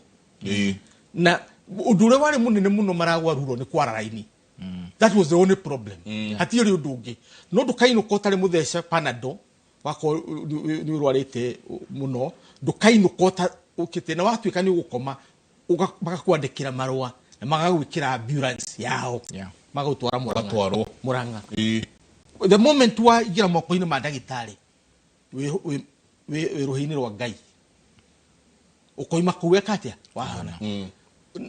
na undu ule wari munene muno maragwa ruro ni kwara raini. That was the only problem. Hatiri undu ungi no ndukainũka ũtarĩ mũthece panado wako ni urwarite muno ndukainũka ukite na watuĩka ni gũkoma magakwandĩkĩra marũa na magagwĩkĩra ambulance yao magagũtwara Murang'a. The moment wa igira moko-inĩ ma ndagĩtarĩ wĩ rũhĩ-inĩ rwa Ngai ukoima kuweka atia wahona.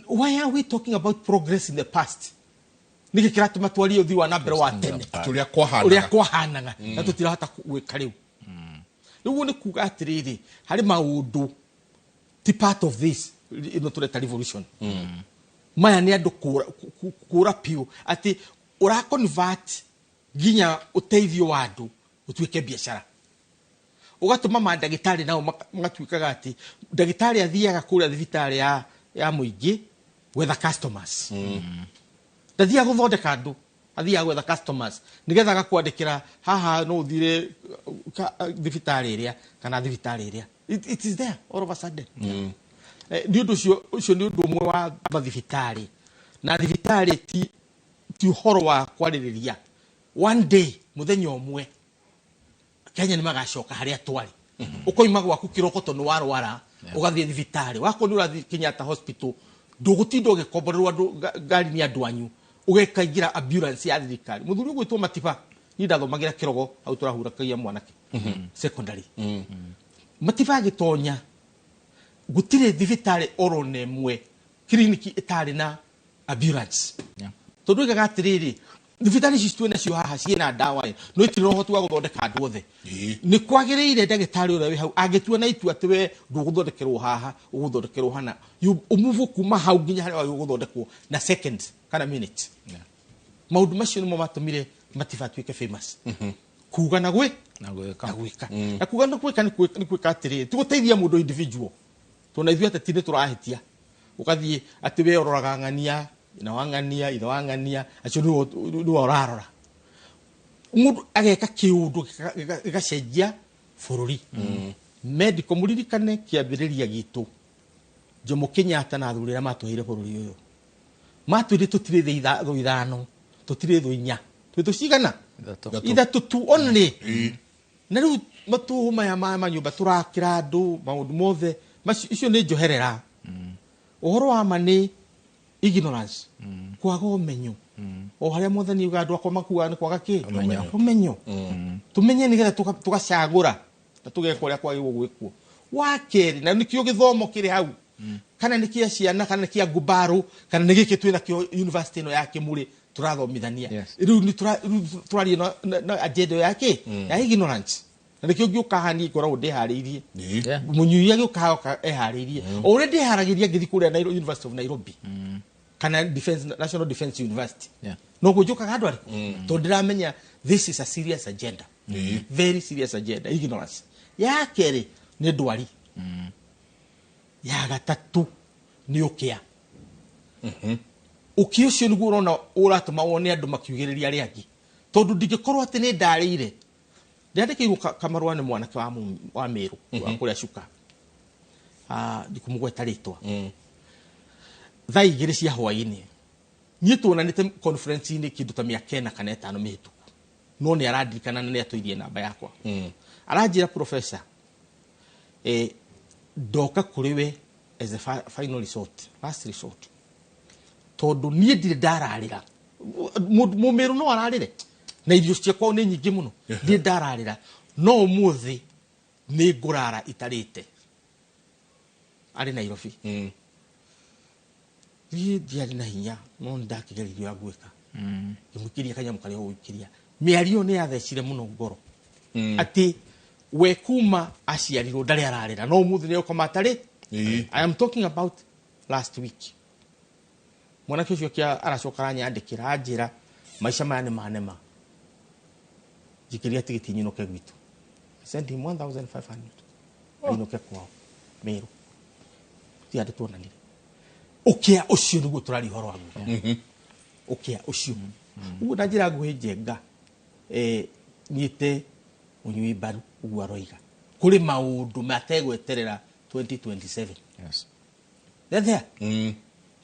Why are we talking about progress in the past? Niki kiratuma twari uthi wa nambere wa tene uria kwahanaga na tutirahota gwika riu. Riu ni kuga atiriri hari maundu ti part of this ino tureta revolution. Maya ni andu kura piu ati ura convert ginya uteithio wa andu utuike biashara. Ugatuma mandagitari nao magatuikaga ati ndagitari athiaga kuria thibitari ya muingi with the customers. Ndathia guthondeka andu athia gwetha customers nigetha gakwandikira haha no uthire thibitari iria kana thibitari iria. It is there all of a sudden. Ni undu ucio ni undu mwe wa thibitari na thibitari ti horo wa kwaririria. One day muthenya umwe Kenya ni magacoka haria twari ukoima gwaku kiroko tonu warwara ugathie thibitari wako ni urathi Kenyatta Hospital ndugutindo gekomborerwa ngari ni andu anyu ugekaingira ambulance ya thirikari. Muthuri ugwitwo Matiba ni ndathomagira kirogo au turahurakagia mwanake secondary. Matiba agitonya gutire thibitari orone mwe kliniki itari na ambulance. Tondu igaga atiriri thibitari citwe nacio haha ciena dawa no itiro hotu wa guthondeka andu othe. Ni kwagiriire ndagitari ura wi hau agitua na itua ati we nduguthondekerwo haha uguthondekerwo hana umuvu kuma hau nginya haria uguthondekwo na seconds kana minutes. Maundu macio nimo matumire Matiba tuike famous. Kuga na gwika na kuga na gwika ni gwika atiri tuguteithia mundu individual tuna ithuĩ ateti turahitia ukathie ati we ororaga ng'ania ina wang'ania acio ni orarora mundu ageka kiundu gigacenjia bũrũri. Medical muririkane kiambiriria gitu Jomo Kenyatta na athuri aria matuheire bũrũri uyu matwire tutire thũ ithano tutire thũ inya twitu cigana ithatu tu only. Na riu matuhuma ya manyumba turakira andu maundu mothe icio ni njoherera. Uhoro wa mani ignorance kwaga umenyo o haria mwathani uga andu akwa makuaga ni kwaga ki umenyo. Tumenye nigetha tugacagura na tugeka uria kwagirwo gwikwo. Wa keri na nikio githomo kiri hau kana nikia ciana kana nikia ngumbaru kana nigiki twina kio university no ya Kimuri turathomithania. Riu ni turari na agenda yake ya ignorance na nikio gioka hani ngoragwo ndihariirie munyuia gioka ehariirie already haragiria ngithi kuria na University of Nairobi kana National Defense University no gujuka gandu ari to ndiramenya this is a serious agenda, very serious agenda. Ignorance ya keri ni ndwari ya gatatu ni ukia ukio cio niguo urona uratuma wone andu makiugiriria ari angi tondu ndingikorwo ati ni ndarire ndandikirwo kamarwa ni mwanake wa Meru wa kuria Shuka ndikumugweta ritwa thaa igiri cia hwaini nie tuonanite conference ini kindu ta miaka 4 kana 5 mihituku no ni arandirikana na ni atuirie namba yakwa aranjira professor doka kuriwe as a final resort, last resort tondu nie ndire ndararira Mumeru no ararire na irio ciakwa ni nyingi muno ndire ndararira no muthi ni ngurara itarite ari Nairobi ndiari na hinya no ndakigeririo ya gwika ngimukiria kanyamu kare uikiria miario ni yathecire muno ngoro ati we kuma aciarirwo ndari ararira no muthi ni ukoma atari. I am talking about last week. Mwanake ucio kia aracoka aranyandikira anjira maisha maya ni manema jikiria tigiti nyinuke gwitu. I sent him 1,500 nyinuke kwao Meru ti andu tuonanire ukia ucio niguo turari horo wangu ukia ucio uguo na njira nguhi njenga niite unyui baru uguo aroiga kuri maundu mategweterera 2027. Yes. there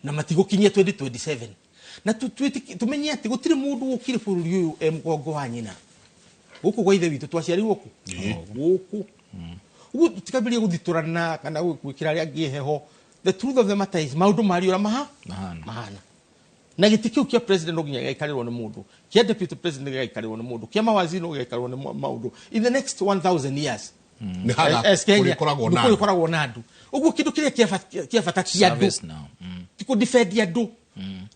na matigokinyia 2027 na tumenye ati gutire mundu ukire bururi uyu mgongo wa nyina guku gwa ithe witu twaciarirwo ku guku ugu tikabiria guthiturana kana gwikira ria ngiheho. The truth of the matter is maundu mari ora mahana na gitikiu kia president oginya gaikarirwo ni mundu, kia deputy president gaikarirwo ni mundu, kia mawaziri no gaikarirwo ni maundu. In the next 1000 years ni haga kurikoragwo na andu ugu kindu kiria kia bata kia andu tiko defend andu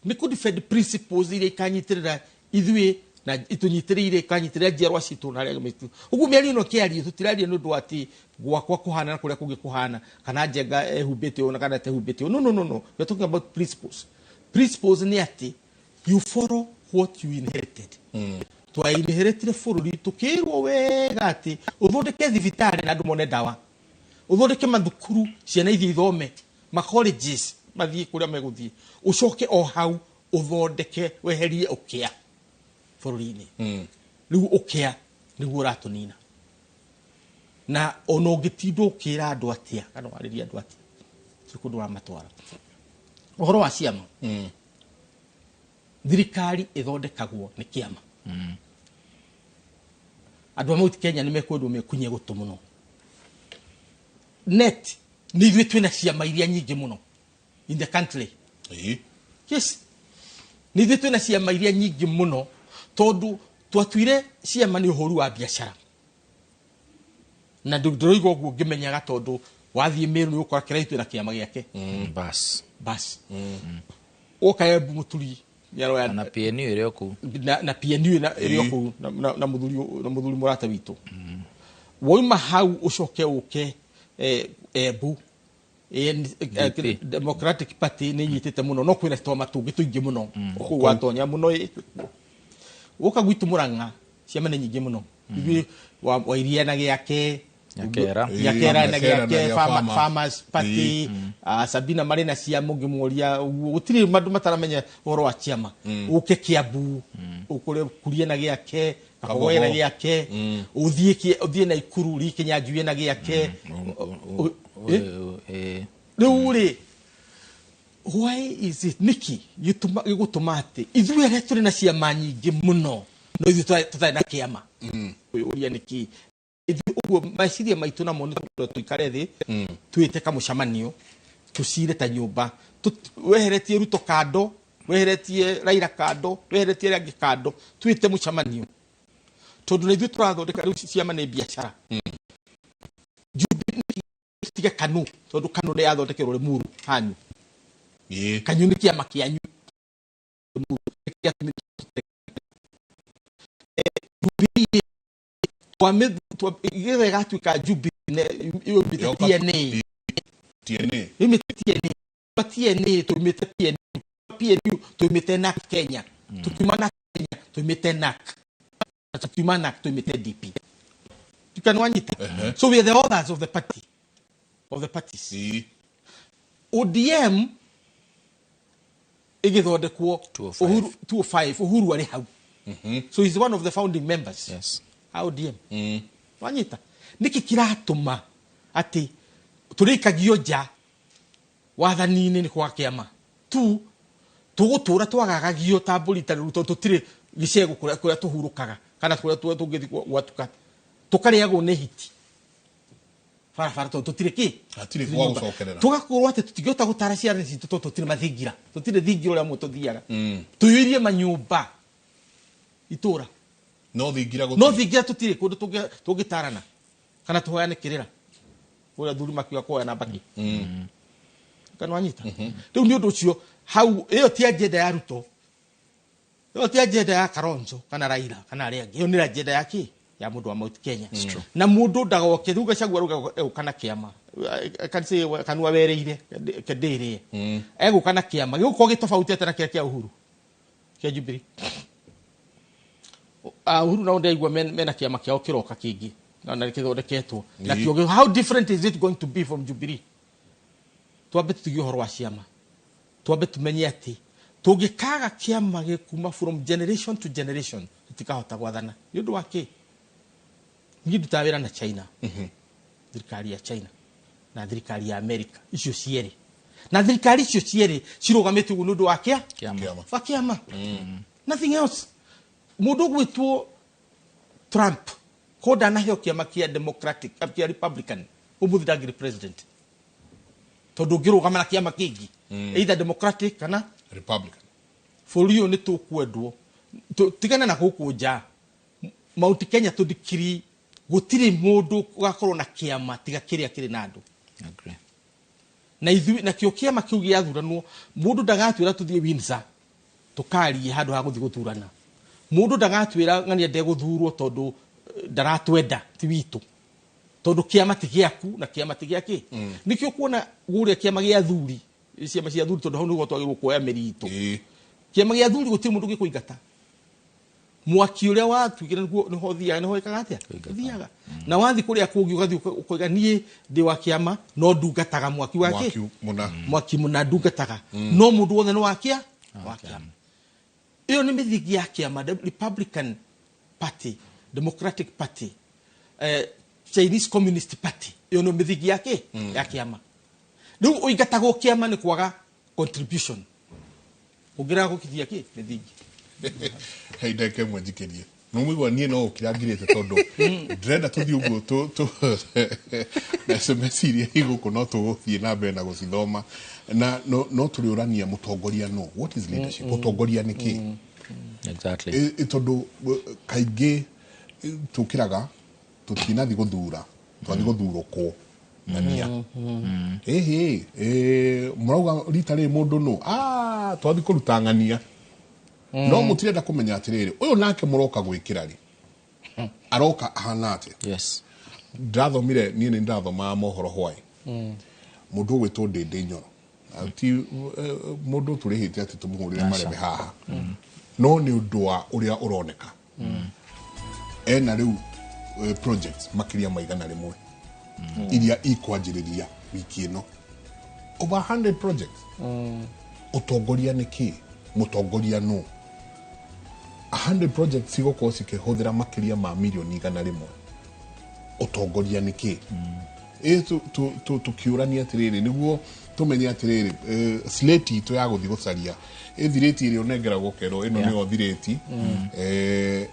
ni ku defend principles iria ikanyitirira ithui na itunyitirire ikanyitirira njiarwa citu na ria mitu. Ugu miari no kiario tutiraria ni undu ati gwakwa kuhana na kuria kungi kuhana kana njenga ehubite ona kana tehubite. No we are talking about principles. Principles ni ati you follow what you inherited. Twa inheritire bururi tukirwo wega ati uthondeke thibitari na andu mone dawa, uthondeke mathukuru ciana ithi ithome, ma colleges mathie kuria meguthie, ucoke o hau uthondeke weherie ukia bururi-ini. Riu ukia niguo uratunina na ona ungitindo ukira andu atia kana wariria andu atia cikundu wa matwara uhoro wa ciama. Thirikari ithondekagwo ni kiama. Andu amwe Kenya ni mekwendwo mekunye gutu muno. Net ni ithuĩ twina ciama iria nyingi muno in the country. Yes, ni ithuĩ twina ciama iria nyingi muno tondu twatuire ciama ni uhuru wa biashara na nduroiga uguo ngimenyaga tondu wathie Meru ni ukora kira twina kiama giake bas ukaya muturi na PNU ire ku na PNU na ire ku na muthuri murata witu woima hau ucoke uke bu Democratic Party ni nyitete muno no kwina twa matungi tuingi muno ku watonya muno uka gwitu Murang'a ciama ni nyingi muno ibi wa iria na giake yakera na giake Farmers Party Sabina Marina ciama ngimuria gutiri mandu mataramenya horo wa ciama uke Kiambu ukore kuria na giake akoye na giake uthie na Ikuru rikinya njue na giake Ruri why is it Nikki gutumate ithuĩ arĩa tũrĩ na ciama nyingĩ mũno no ithuĩ tũtarĩ na kĩama uria Nikki ithuĩ ũguo maciria maitũ namo nĩ tũikare thĩ twĩte kamũcemanio tũcire ta nyũmba weheretie Ruto kando weheretie Raila kando weheretie arĩa angĩ kando twĩte mũcemanio tondu na ithuĩ tũrathondeka rĩu ciama nĩ biacara tiga Kanu tondu Kanu nĩ yathondekerwo Limuru hanyu kanyu ni kiama kianyu Jubilee gatuika Jubilee TNA tumite na Kenya tukimana Kenya tumite NAC tukimana tumite DP tukanwanyita. So we are the others of the parties. ODM igithondekwo 205 Uhuru ari hau. So he's one of the founding members. Yes. ODM. Wanyita niki kiratuma ati turikagio nja wathani-ini ni kwa kiama tu tugutura twagagagio tamburi ta Ruto tutire gicego kuria tuhurukaga kana kuria tungithi gwatuka tukariagwo ni hiti farafara tutire ki atire kwa gucokerera tugakorwo ati tutigota gutara ciana citu tutire mathingira tutire thingira uria mutu thiaga tuyuirie manyumba itura no thingira tutire kundu tungitarana kana tuhoyane kirira uria thuri makiwa kwa na baki kana wanyita riu ni undu ucio hau iyo ti agenda ya Ruto iyo ti agenda ya Kalonzo kana Raila kana aria iyo ni agenda ya ki ya mundu wa Mount Kenya na mundu ndagoke ruga cagwa ruga kana kiama kanse kanwa wereire kedere ego kana kiama giko gitofauti atana kia Uhuru kia Jubilee Uhuru na ndaigwa mena kiama kiao kiroka kingi na kithondeketwo na kio how different is it going to be from Jubilee twambe tugio horo wa ciama twambe tumenye ati tungikaga kiama gikuma from generation to generation tutikahota gwathana ni undu wake ngi dutawira na China thirikari ya China na thirikari ya America icio ciere na thirikari icio cierĩ cirugamĩte ũguo nĩ ũndũ wa kĩama. Nothing else. Mũndũ gwĩtwo Trump ko ndanaheo kĩama kĩa Democratic kĩa Republican ũmũthĩ ndangĩrĩ president tondũ ngĩrũgama na kĩama kĩngĩ either Democratic kana Republican. Bũrũri ũyũ nĩ tũkwendwo tigana na gũkũ nja Mount Kenya tũndikiri gũtirĩ mũndũ ũgakorwo na kĩama tiga kĩrĩa kĩrĩ na andũ. Na ithuĩ na kĩo kĩama kĩu gĩathuranwo mũndũ ndagatwĩra tũthiĩ Windsor tũkarie handũ ha gũthiĩ gũthurana. Mũndũ ndagatwĩra ng'ania ndegũthurwo tondũ ndaratwenda ti witũ tondũ kĩama ti gĩaku na kĩama ti gĩake. Nĩkĩo kuona gũrĩa kĩama gĩa athuri ciama cia athuri tondũ hau nĩguo twagĩrĩirwo kuoya mĩritũ. Kĩama gĩa athuri gũtirĩ mũndũ gĩkũingata. Mwaki ũrĩa watwĩkĩra nĩho thiaga nĩho ĩkaga atĩa thiaga na wathi kũrĩa kũngĩ ũgathiĩ ũkoiga niĩ ndĩ wa kĩama no ndungataga mwaki wake mwaki mũna ndungataga no mũndũ wothe nĩ wa kĩama. Iyo nĩ mĩthingi ya kĩama. Republican Party, Democratic Party, Chinese Communist Party, iyo nĩ mĩthingi ya kĩama. Rĩu ũingatagwo kĩama nĩ kwaga contribution ũngĩra gũkithia mĩthingi. Hei ndeke mwenjikerie no mwigwa niĩ no ũkirangirĩte tondũ ndĩrenda tũthiĩ ũguo na SMS iria igũkũ no tũgũthiĩ na mbere na gũcithoma na no tũrĩũrania mũtongoria no what is leadership mũtongoria nĩ kĩ exactly tondũ kaingĩ tũkiraga tũtinathiĩ gũthura twathiĩ gũthurwo kũ nania mũrauga rita rĩrĩ mũndũ no twathiĩ kũruta ng'ania no mutirenda kumenya atiriri uyu nake muroka gwikira ri aroka ahana ate. Yes, ndathomire nie ni ndathoma mohoro hwai mundu gwitwo Ndindi Nyoro ati mundu turihite ati tumuhurire marebe haha no ni undu wa uria uroneka ena riu projects makiria maigana rimwe iria ikwanjiriria wiki ino over 100 projects. Ũtongoria nĩ kĩ mũtongoria no 100 projects igoko cikihũthira makiria ma milioni igana rimwe. Ũtongoria nĩ kĩ tukiurania atiriri niguo tumenye atiriri slate itu ya guthi gucaria thireti iri onengeragwo kero ino niyo thireti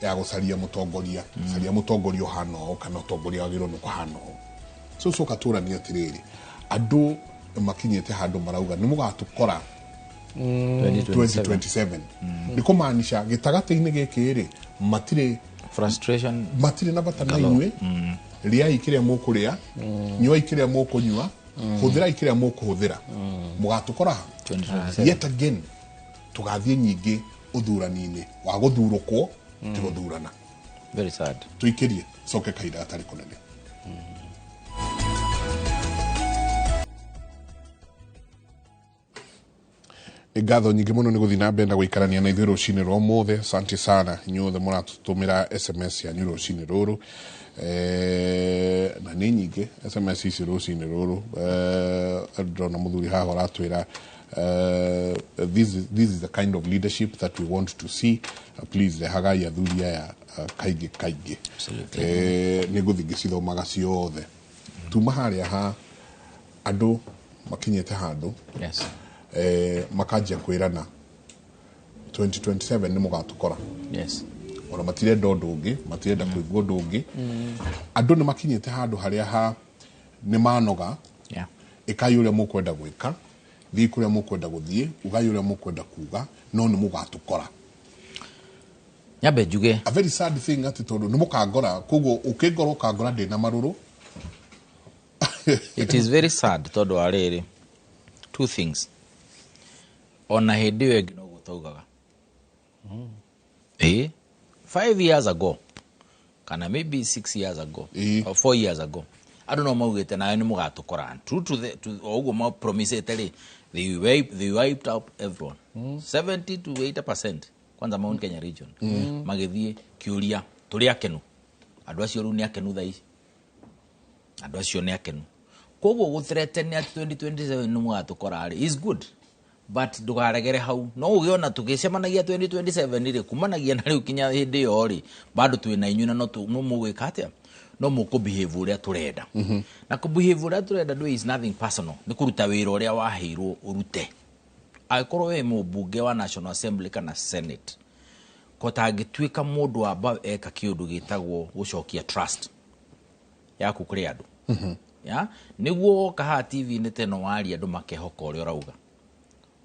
ya gucaria mutongoria caria mutongoria hano kana utongoria wagiro no kuhano so katurania atiriri andu makinyete handu marauga ni mugatukora 2027 niko maanisha gitagate-ini gikiri matire frustration matire na bata na inywe ria ikiria mukuria nywa ikiria mukunywa huthira ikiria mukuhuthira mugatukora yet again tugathie nyingi uthurani-ini wa guthurukwo ti guthurana. Very sad. Tuikirie soke kaida atari kunene. Ngatho nyingi muno ni guthi na mbere na guikarania na ithuĩ rũcinĩ rwa ũmũthĩ. Asante sana inyuothe mũratũtũmĩra SMS yanyu rũcinĩ rũrũ na nĩ nyingĩ SMS ici rũcinĩ rũrũ. Ndĩrona mũthuri haha aratwĩra this is the kind of leadership that we want to see. Please rehagai athuri aya kaingĩ nĩ ngũthi ngĩcithomaga ciothe. Tuma harĩa ha andũ makinyĩte handũ makanjia kwirana 2027 ni mugatukora. Yes, ona matirenda undu ungi matirenda kuigua undu ungi andu ni makinyite handu haria ha ni manoga ikai uria mukwenda gwika thii kuria mukwenda guthie ugai uria mukwenda kuga no ni mugatukora. Nyabe njuge a very sad thing ati tondu ni mukangora koguo ukingora ukangora ndina maruru. It is very sad tondu ariri two things ona hindi yo no gutaugaga 5 years ago kana maybe 6 years ago or 4 years ago I don't know maugite nayo ni mugatukora true to the oguo ma promise eteri they wiped out everyone 70 to 80% kwanza Mount Kenya region magithie kiuria turi akenu andu acio ru ni akenu thai andu acio ni akenu koguo guthreaten at 2027 ni mugatukora ari is good but ndugaregere hau no ugiona tugicemanagia 2027 ri kumanagia na riu kinya hindi yo ri bado twina inyuna no mugwika atia no muko behave uria turenda na ku behave uria turenda do is nothing personal ni kuruta wira uria waheirwo urute akorwo we mubunge wa National Assembly kana Senate kotangituika mundu amba eka kiundu gitagwo gucokia trust yaku kuri andu ya niguo kaha TV ni teno wari andu makehoka uria urauga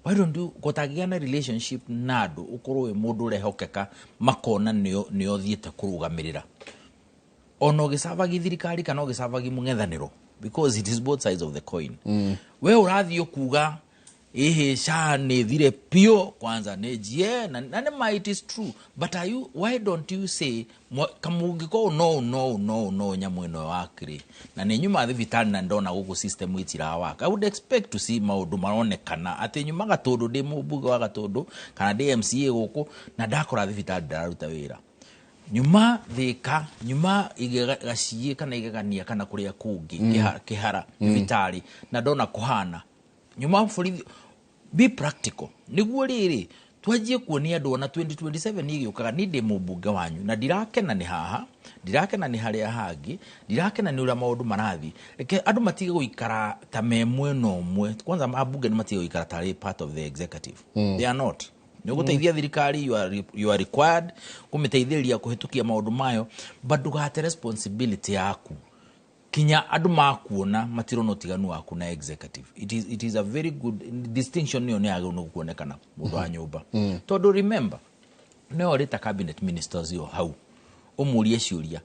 why don't you kotagia na relationship na andu ukorwo we mundu urehokeka makona nio thiete kurugamirira ono gisavagi thirikari kana gisavagi mung'ethaniro because it is both sides of the coin we urathi ukuga sha ne thire pio kwanza nejie na it is true but why don't you say kamungiko no nyamweno wakiri na ne nyuma thivitani na ndona guku system itira waka I would expect to see maundu maronekana ati nyuma gatundu ndi mubuge wa gatundu kana DMCA guku na ndakora thivitani ndaruta wira nyuma thika nyuma igagacie kana igagania kana kuria kungi kihara thivitari na ndona kuhana nyuma borithi be practical niguo riri twajie kuonia andu na 2027 igiukaga ni ndi mubunge wanyu na ndirakena ni haha ndirakena ni haria hangi ndirakena ni uria maundu marathi reke andu matige guikara ta memwe no mwe kwanza mabunge ni matige guikara ta part of the executive they are not niguteithia thirikari you are required kumiteithĩria kuhitukia maundu mayo but ndugate responsibility yaku kinya andu makuona matirono tiganu waku na executive it is a very good distinction niyo ni agano kuonekana mundu wa nyumba tondu remember no orita cabinet ministers yo hau umurie ciuria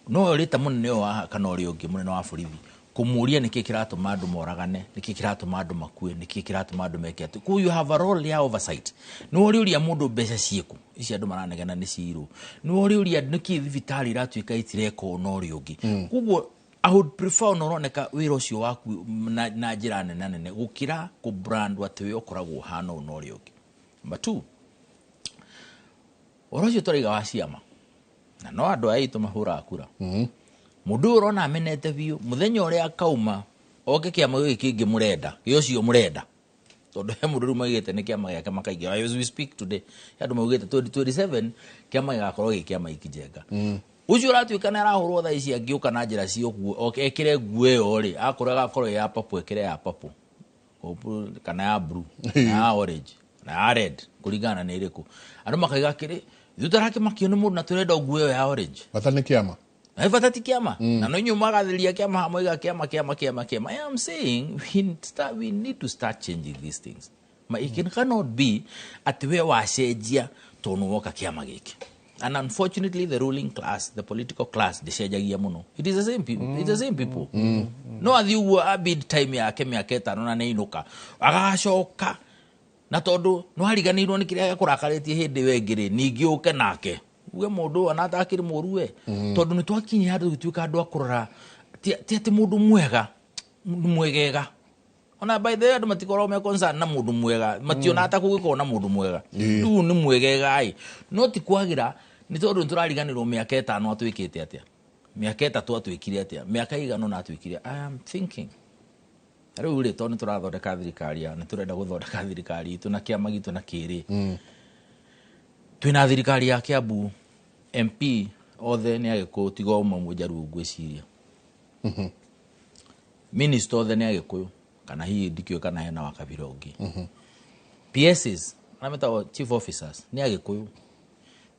no orita munene wa kana uri ungi munene wa borithi kumuria niki kiratuma andu moragane niki kiratuma andu makue niki kiratuma andu meke ati ku you have a role ya oversight no uri uria mundu mbeca cieku ici andu maranegana ni ciru no uri uria niki thibitari iratuika itireko no uri ungi kuguo I would prefer noroneka wira ucio waku na njira nene gukira ku brand wati we ukoragwo hano no uri ungi number 2 orocio toriga wa ciama na no andu aitu mahura akura mundu urona amenete biu muthenya uria akauma oke kiama giki kingi murenda giocio murenda tondu he mundu rumagite ni kiama giake makaigi as we speak today andu maugite 2027 kiama gigakorwo gikiama ikijenga ucio uratuika na arahurwo tha ici angiuka na njira ciokuo okekire nguo yo ri akora gakorwo ya papu ekire ya papu kana ya blue na orange na red kuringana na iriku andu makaiga kiri thutarake makione mundu na turenda nguo yo ya orange batane kiama batati kiama na no nyuma gathiria kiama hamwe ga kiama I am saying we need to start changing these things it cannot be at we wacenjia tonu woka kiama giki. And unfortunately, the ruling class, the political class, deshajagia muno. It is the same people. It's the same people. No athi uguo abid time yake miaka 5 na neinuka. Agacoka. Na tondu no hariganirwo ni kiria yakurakarĩtie hindi wengire ningi uke nake. Uwe mundu anatakiri muruwe. Tondu ni twakinyi handu gituika andu akurora ti ati mundu mwegega. Ona by the way andu matikoro me concern na mundu mwega. Mationa ata kugiko na mundu mwega. Riu ni mwegega ai. No ti kwagira ni tondu turariganirwo miaka 5 atwikite atia miaka 3 atwikire atia miaka igano na atwikire I am thinking riu ri tondu turathondeka thirikari ni turenda guthondeka thirikari itu na kiama gitu na kiri twina thirikari ya Kiambu MP othe ni agikuyu tiga umwe mujaru ngwiciria minister othe ni agikuyu kana hii ndikio kana hena wakabira ungi PSs na meta chief officers ni agikuyu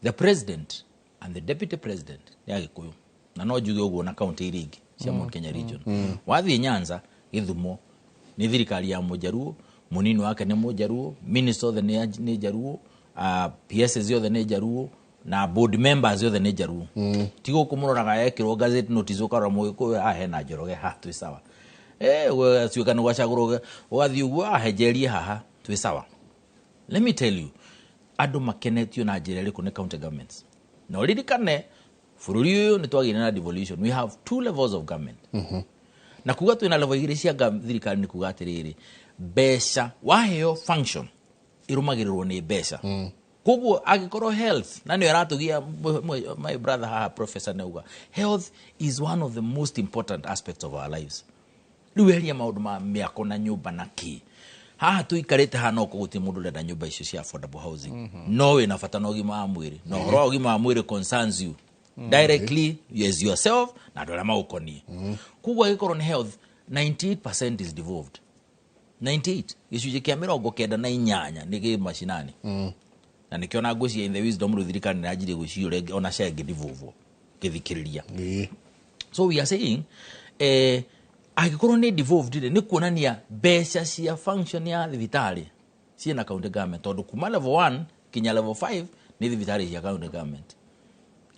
the president and the deputy president ni agikuyu na no juge uguo na county league cia Mount Kenya region wathi Nyanza Githumo ni thirikari ya mujaruo munini wake ni mujaruo minister othe ni jaruo PSs othe ni jaruo na board members othe ni jaruo tigo kumuroraga yekirwo gazette notice ukara muiko hena njoroge ha twi sawa we tuika no gwacagoroge wathi uguo ahejerie haha twi sawa. Let me tell you adu makenetio na njira iriku ne county governments na uririkane bũrũri uyu ni twagire na devolution we have 2 levels of government na kuga twina level igire cia thirikari ni kuga atiriri besha waheo function irumagirirwo ni besha kuguo agikoro health na ni aratugia my brother haha professor Neuga health is one of the most important aspects of our lives riweria maundu ma miako na nyumba na ki haha tuikarite hano kuguti mundu renda nyumba icio cia affordable housing no we na fata no gima wa mwiri no ro gima wa mwiri concerns you directly as yourself na dola maukoni kugwa gikoro ni health 98% is devolved 98 gicuje kia 98 ni gi mashinani na nikiona ngocia in the wisdom ruthirikani na ajire gucio ona shege devolve githikiriria so we are saying agikoro ni devolved ni kuonania beca cia function ya thibitari ciena county government tondu kuma level 1 kinya level 5 ni thibitari cia county government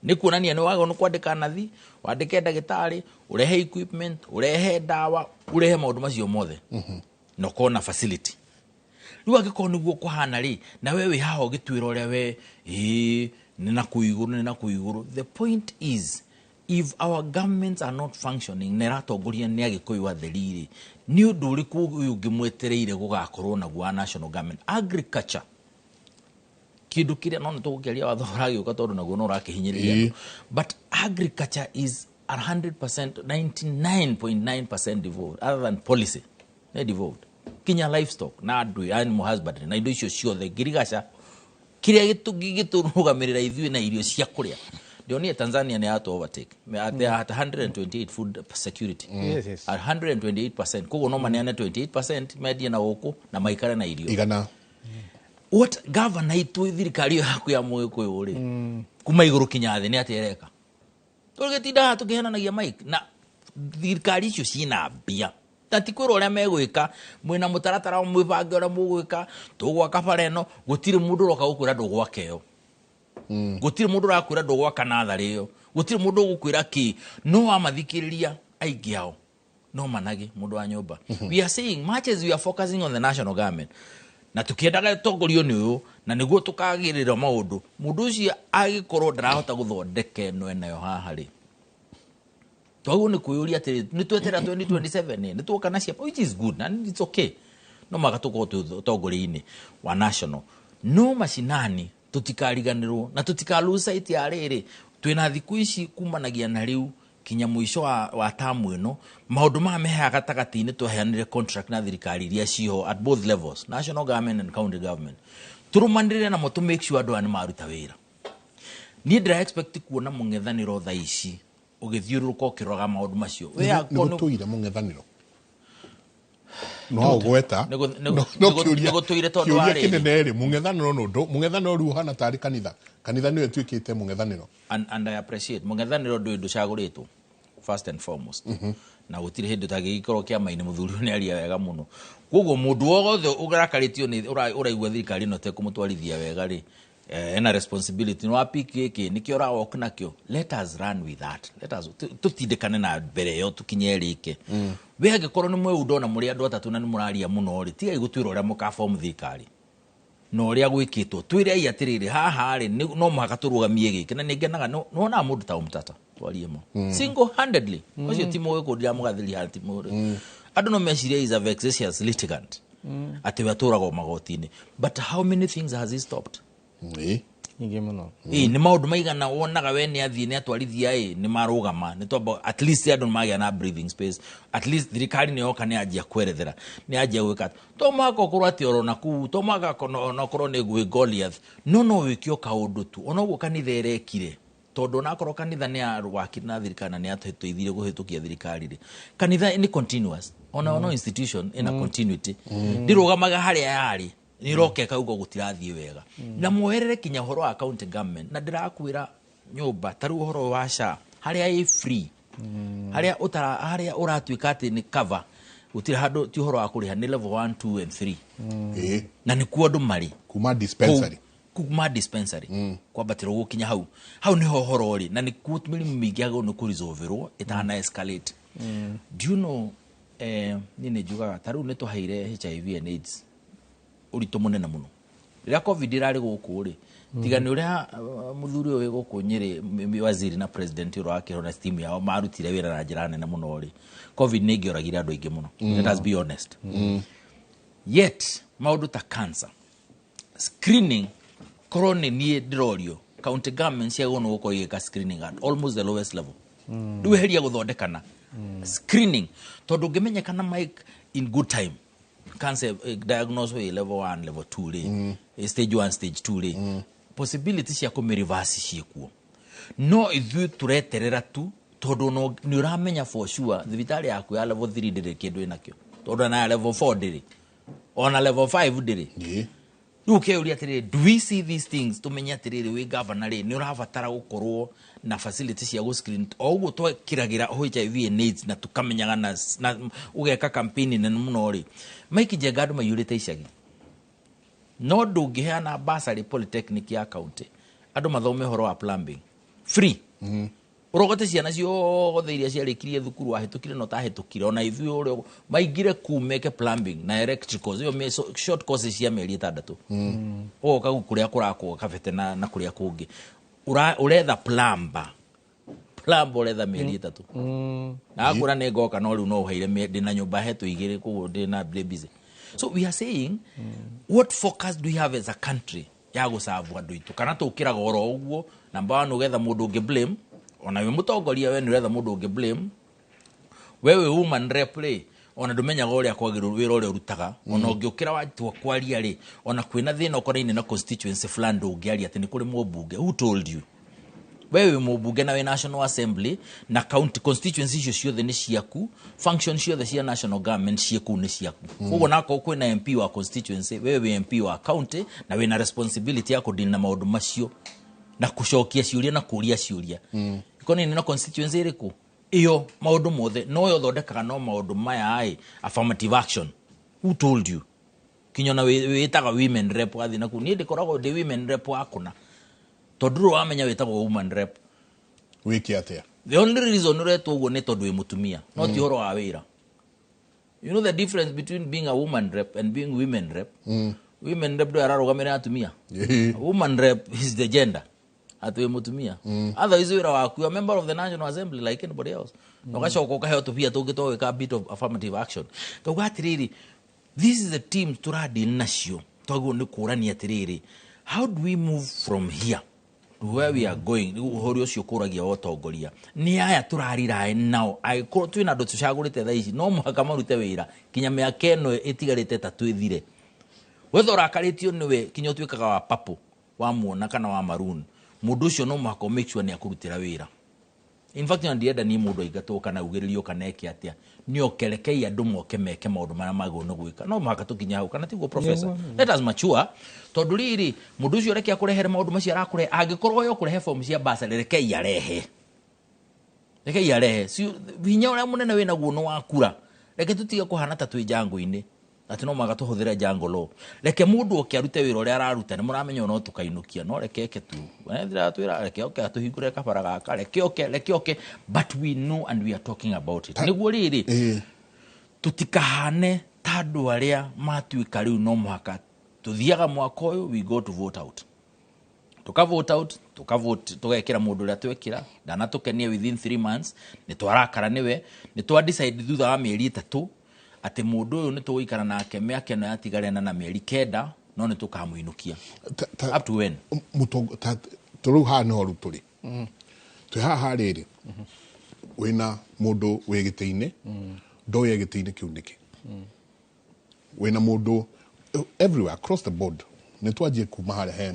ni kuonania ni wago no kwandika nathi wandike ndagitari urehe equipment urehe dawa urehe maundu macio mothe no kona facility riu agikoro niguo kuhana ri na wewe haho gitwira uria we ni na kuiguru the point is if our governments are not functioning neratongoria ni agikoyi wa theriri ni undu uriku ungimwetereire gugakorwo na gwa national government agriculture kindu kiria no tugukiria watho uragioka tondu naguo no rakihinyiriria but agriculture is 100% 99.9% devolved other than policy devolved kinya livestock na andu animal husbandry na indo icio ciothe girigaca kiria giturugamirira ithui na irio cia kuria Dionie Tanzania ni ato overtake. They are at 128 food security. Yes. At 128%. Kugo no mane 28% media na woko na maikare na irio. Igana. What governor itu thirikari yaku ya moyo kwe uri. Kuma iguru kinyathi ni atereka. Tugetinda tukihenanagia mic na thirikari icio cina mbia. Tatikwira uria megwika mwina mutaratara mwibange uria mugwika tugwaka bareno gutire mundu roka gukwira ndugwakeo. Gutire mundu rakwira ndugwaka nathari yo gutire mundu gukwira ki no amathikiriria aigiao no manage mundu wa nyumba. We are saying much as we are focusing on the national government na tukiendaga tongorio ni uyu na niguo tukagirira maundu mundu ucio agikorwo ndarahota guthondeka no enayo haha ri twagu ni kuyuria ati ni twetera 2027 ni twokana cia which is good and it's okay no magatuko tongoria-ini wa national no mashinani tutikariganirwo na tutikalusa iti ariri twina thiku ici kumanagia na riu kinya muico wa tamu ino maundu ma meha gatagati-ini tweheanire contract na thirikari iria ciho at both levels national government and county government turumanire na to make sure andu ani maruta wira ni ndira expect kuona mungethaniro tha ici ugithiururuka ukiroga maundu macio we akonu tuire mungethaniro no gweta no kuria tondu ari kinene mungethaniro mungethaniro ru hana tari kanitha niwe twikite mungethaniro and I appreciate mungethaniro ndu caguritwo first and foremost na gutire hindu tagikorwo kiama-ini muthuri ni aria wega muno koguo mundu wothe ugarakaritio ni uraigwa thirikari no te kumutwarithia wega ri ena responsibility no apiki ki nikio rawok nakio let us run with that let us tutindikane na mbere yo tukinyerike we agikorwo ni mwe udona muri andu atatu na ni muraria muno ri tiga igutwira uria mukaform thirikari no ria gwikitwo twire ai atiriri haha ri no muhaka turugamie giki na ningenaga no na mundu ta umtata twarie mo single handedly ucio timo we kundira mugathiri hati muri andu no meciria is a vexatious litigant ati we aturago magoti-ini but how many things has he stopped Inge muno. Ni maundu maigana wonaga we ni athie ni atwarithia ni marugama ni to at least andu magia na breathing space at least thirikari ni yoka ni ajia kwerethera ni ajia gwika to mako kurwa ati orona ku to maka kono korwo ni gwe Goliath no wikio kaundu tu ona uguo kanitha erekire tondu na korwo kanitha ni arwaki na thirikari ni atuithire guhitukia thirikari ri kanitha ni continuous ona institution in a continuity ndirugamaga haria yari ni roke kaugo gutirathie wega na muherere kinya horo wa county government na ndirakwira nyumba taru horo wa SHA haria i free haria uratuika ati ni cover utira hado ti horo wa kuriha ni level 1 2 and 3 na ni kuo ndumari kuma dispensary kwa batiro gukinya hau ni horo ri na ni kutumiri migiago no kurisolverwo itana escalate do you know nini juga taru ne to haire HIV and AIDS urito munene muno ria covid irari guku ri tiga ni uria muthuri uyu guku Nyeri waziri na president uro akiro na steam yao marutire wira na njira nene muno ri covid ni ngioragira andu aingi muno let us be honest yet maundu ta cancer screening corona ni ndirorio county government cia gono guko yeka screening at almost the lowest level duheria guthondekana screening tondu ngimenyekana Mike in good time cancer diagnosed with level 1 level 2 stage 1 stage 2 possibilities ya ku reverse ciekuo no ithuĩ tureterera tu tondu nĩ ũramenya for sure thibitari yaku ya level 3 ndĩrĩ kĩndũ ĩnakĩo tondu na level 4 ndĩrĩ ona level 5 ndĩrĩ rĩu ũkeuria atĩrĩrĩ do we see these things tũmenye atĩrĩrĩ wĩ governor rĩ nĩ ũrabatara gũkorwo na facility cia gũscreen o ũguo twekĩragĩra HIV and AIDS na tukamenyaga na ũgeka campaign nene mũno rĩ Mike Njenga andũ maiyũrĩte icagi no ndũngĩheana bursary polytechnic ya county andũ mathome ũhoro wa plumbing free urogote ciana ciothe iria ciarĩkirie thukuru ahĩtũkire no tahĩtũkire ona ithuĩ ũrĩa maingire kumeke plumbing na electricals iyo short courses cia mĩeri 6 ũgoka kũrĩa kũrakwo kabete na kũrĩa kũngĩ uretha plumber uretha mĩeri 3 na akũra nĩ ngoka no rĩu no ũheire ndĩna nyũmba hetũ igĩrĩ koguo ndĩna busy. So we are saying what focus do we have as a country ya gũcavu andũ itũ kana tũkĩraga oro ũguo number 1 ũgetha mũndũ ũngĩ blame ona we mũtongoria we nĩ ũretha mũndũ ũngĩ blame wewe woman rep rĩ ona ndũmenyaga ũrĩa kwagĩrĩrwo wĩra ũrĩa ũrutaga ona ũngĩũkĩra watua kwaria rĩ ona kwĩna thĩna ũkoraine na constituency fulani ndũngĩaria atĩ nĩ kũrĩ mũmbunge who told you wewe mũmbunge na we National Assembly na county constituency icio ciothe nĩ ciaku function ciothe cia national government ciaku nĩ ciaku koguo nako kwĩna MP wa constituency wewe MP wa county na wĩna responsibility ya kũdeal na maũndũ macio na kucokia ciuria na kuria ciuria ikoni na constituency iriku iyo maundu mothe no yo thondekaga no maundu maya ai affirmative action who told you kinyona witaga women rep athi na ku ni ndikoragwo ndi women rep akuna tonduru wamenya witagwo woman rep wiki atia the only reason uretwo uguo ni tondu wi mutumia no ti horo wa wira you know the difference between being a woman rep and being women rep women rep do ararugamira atumia woman rep is the gender atwe mutumia otherwise wira waku a member of the National Assembly like anybody else no gacoka ukaheo tupia tungitoweka a bit of affirmative action kauga atiriri this is a team turadi nacio twaguo ni kurania atiriri how do we move from here to where we are going uhori ucio kuragia ũtongoria ni aya turarira nao ai twina andu tucagurite thaa ici no muhaka marute wira kinya miaka eno itigarite tatu ithire wetho urakaritio niwe kinya utwikaga wa papo wa muona kana wa maroon mundu ucio no muhaka make sure ni akurutira wira in fact ndienda ni mundu aigatwo kana ugiririo kana eki atia ni okerekei andu moke meke maundu mara mago no gwika no muhaka tukinya hau kana tiguo professor let us mature tondu riri mundu ucio reke akurehere maundu macio arakure angikorwo yo kurehe form cia basa rekei arehe si vinya ura munene wina guo no wakura reke tutiga kuhana ta twi jango-ini ati no maga tuhuthire jango lo reke mundu okiarute wira uria araruta ni muramenya no tukainukia no rekeke tu wethira twira reke oke atuhingure kabara gaka reke oke but we know and we are talking about it niguo riri tutikahane tandu aria matuika riu no muhaka tuthiaga mwaka uyu we go to vote out tukavote tugekira mundu uria twekira ndana tukenie within 3 months ni twarakara niwe ni twa decide thutha wa mieri 3 ati mundu uyu ni tuguikara nake miaka no yatigarena na mieri 9 no ni tukamuinukia up to when turu hana oru turi tu haha riri wina mundu wegiteine ndo yegiteine kiuniki wina mundu everywhere across the board ni twajie kuma hare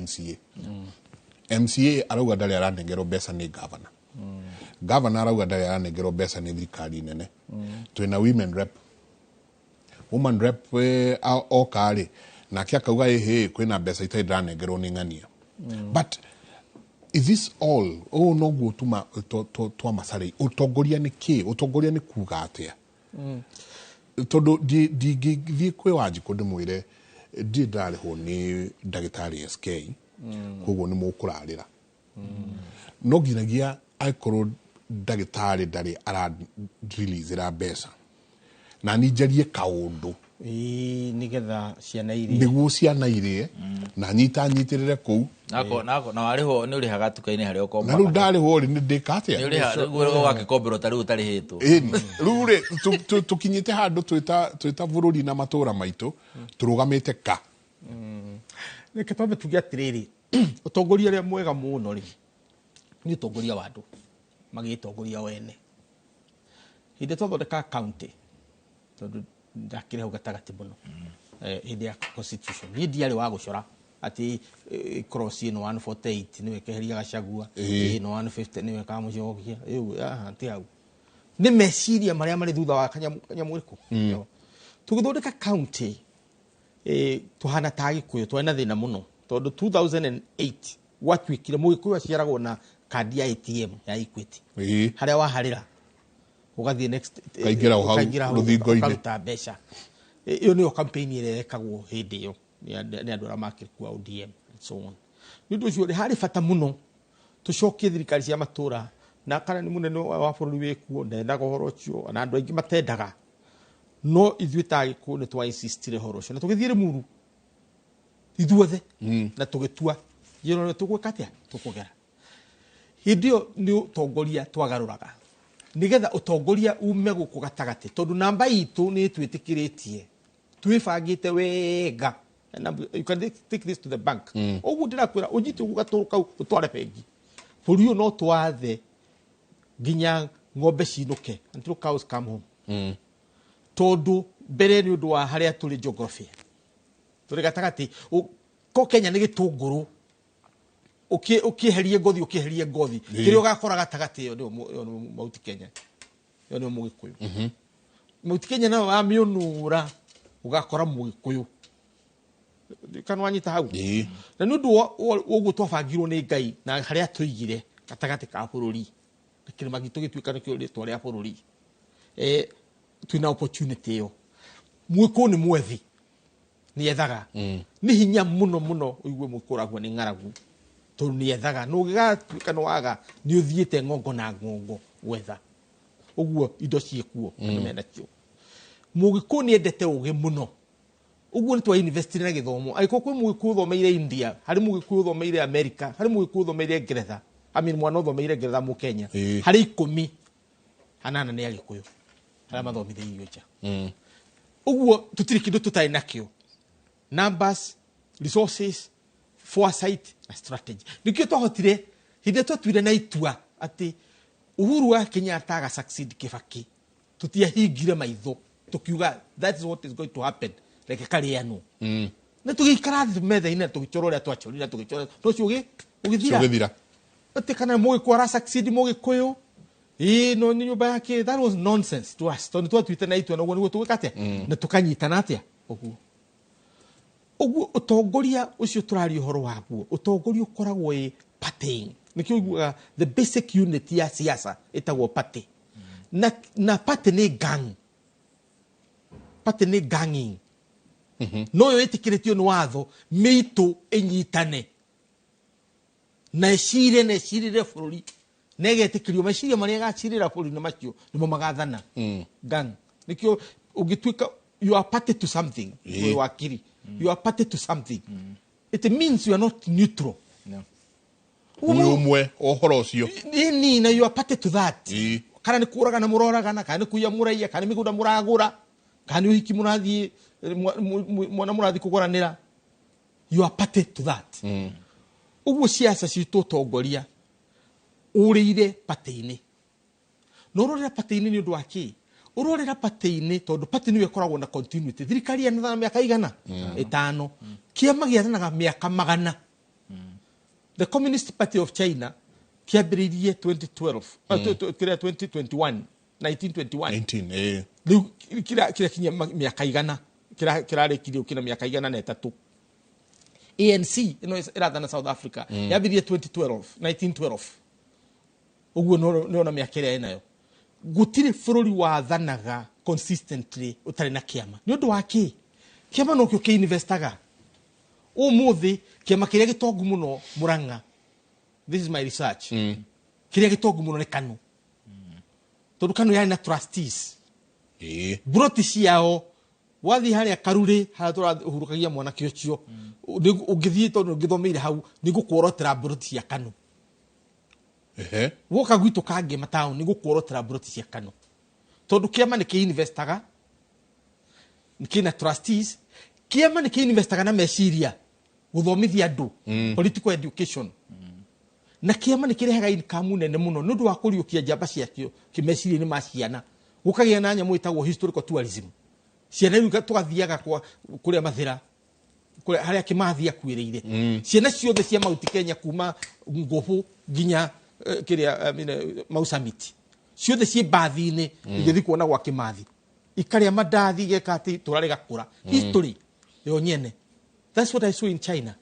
MCA arauga ndari aranengerwo mbeca ni governor arauga ndari aranengerwo mbeca ni thirikari nene twina woman rep okari na kia kauga kwina mbeca itari ndaranengerwo ni ng'ania but is this all no guo tuma twa masari ũtongoria ni ki ũtongoria ni kuga atia tondu di kwe Wanjiku ndimwire ndi ndarĩhwo ni ndagĩtarĩ SK koguo ni mũkũrarĩra no nginagia aikorwo ndagĩtarĩ ndarĩ ara release ra mbeca na ninjarie kaundu nigetha ciana irie niguo ciana irie na nyitirire kuu nako na wariho ni urihaga tukaine hari ukomba na ru ndarĩhwo ri ndikate ni urihaga guo gakikombero tari utarihitwo ru ri tukinyite handu twita bũrũri na matura maitu turugamite ka reke twambe tuge atiriri utongoria ria mwega muno ri ni utongoria wa andu magitongoria wene hinde twathondeka county tondu ndakire hau gatagati muno hinde ya constitution ni ndiari wa gucora ati cross ino 148 niwe keheria Gachagua ino 150 niwe kamucokia ati au ni meciria maria mari thutha wa kanyamuriku tugithondeka county tuhana tagi kuyo twena thina muno tondu 2008 watwikire mugikuyu aciaragwo na kandi ya ATM ya Equity haria waharira ugathie next kaingira hau ruthingo-ini ta besha iyo niyo campaign ile rekagwo hindi iyo ni andu ara makirikua ODM and so on nindo cio ri hari fata muno tucokie thirikari cia matura na kana ni munene wa bũrũri wikuo ndenda gohoro cio na andu aingi matendaga no ithuĩ ta Gĩkũyũ nĩ twa insistire horo ũcio na tũgĩthiĩ Limuru ithuothe na tũgĩtua yero nĩ tũgwĩka atĩa tũkũgera hĩndĩ ĩyo nĩ ũtongoria twagarũraga nigetha ũtongoria ume gũkũ gatagati tondu namba itu nĩ twĩtĩkĩrĩtie twĩbangĩte wega and you can take this to the bank ũguo ndĩrakwĩra ũnyite ũguo gatũrũ kau ũtware bengi bũrũri ũyũ no twathe nginya ng'ombe ciinũke until cows come home tondu mbere ni undu wa haria tuli geography tuli gatagati ko Kenya ni gitunguru ukiherie ngothi kiri ugakora gatagati yo ni Mount Kenya yo ni Mugikuyu Mount Kenya na wa miunura ugakora Mugikuyu kanwanyita hau na ni undu uguo twabangirwo ni Ngai na haria tuigire gatagati ka bũrũri kirima gitu gituika nikio ritwa ria bũrũri twina opportunity yo mwiko ni mwethi ni ethaga ni hinya muno uigwe mukoragwo ni ngaragu to ni ethaga no gigatuika no waga ni uthiete ngongo na ngongo wetha uguo indo ciekuo mena kio mugiko ni endete uge muno uguo ni twa university na githomo aiko kwi mugiko thomeire India hari mugiko thomeire America hari mugiko thomeire Ngeretha mwana thomeire Ngeretha mu Kenya hari 10 hanana ni Agikuyu haria mathomithĩirio nja uguo tutiri kindu tutai nakio numbers resources foresight na strategy nikio twahotire hindi twatwire na itua ati Uhuru wa Kenyatta aga succeed Kibaki tutiahingire maitho tukiuga that is what is going to happen like kariano na tugikara metha-inĩ tugichora uria twachorira tugichora tucio ugithira ati kana mugikora succeed Mugikuyu no ni nyumba yake that was nonsense to us tondu twatwite na itua naguo niguo tugikate na tukanyitana atia uguo utongoria ucio turari uhoro waguo utongoria ukoragwo partying nikio iguaga the basic unit ya siasa itagwo party na party ni gang party ni ganging no yo itikiritio ni watho mitu inyitane na ecirire bũrũri negetikirio maciria maria gacirira bũrũri na macio nimo magathana gang nikio ugituika you are party to something we wakiri you are party to something it means you are not neutral umwe ohoro ucio ni na you are party to that kana ni kuraga na muroraga na kana ni kuya muraia kana migunda muragura kana uhiki murathi mwana murathi kugoranira you are party to that uguo siasa citu tongoria urire party-ini no urorera party-ini ni undu waki urorera party-ini tondu party niwe koragwo na continuity thirikari ya na miaka igana 5 kiama giathanaga miaka magana the Communist Party of China kiambiririe 2012 2021 1921 riu kira kinya miaka igana kirarekirio kina miaka igana na 3 ANC ino irathana South Africa yambirie 1912 uguo no na miaka ĩrĩa nayo gutire bũrũri wathanaga consistently utari na kiama ni undu waki kiama no kio kiinvestaga umuthi kiama kiria gitongu muno Murang'a this is my research kiria gitongu muno ni KANU tondu KANU yari na trustees broti ciao wathi haria Karuri hatura uhurukagia mwana kiocio ungithie tondu ngithomeire hau nigukuorotera broti cia KANU woka gwitu kange matauni nigukuorotera broti cia KANU tondu kiama ni kiinvestaga nikina trustees kiama ni kiinvestaga na meciria guthomithia andu political education na kiama ni kirehaga income nene muno nundu wa kuriukia njamba ciakio kimeciria ni maciana gukagia na nyamu itagwo historical tourism ciana iru tugathiaga kuria mathira haria Kimathi akuĩrĩire ciana ciothe cia Mount Kenya kuma Ngovu nginya kiria Mau Summit ciothe ci bathi-inĩ igĩthi kuona gwa Kimathi ikaria mandathi geka ati turare gakura history yo nyene. That's what I saw in China.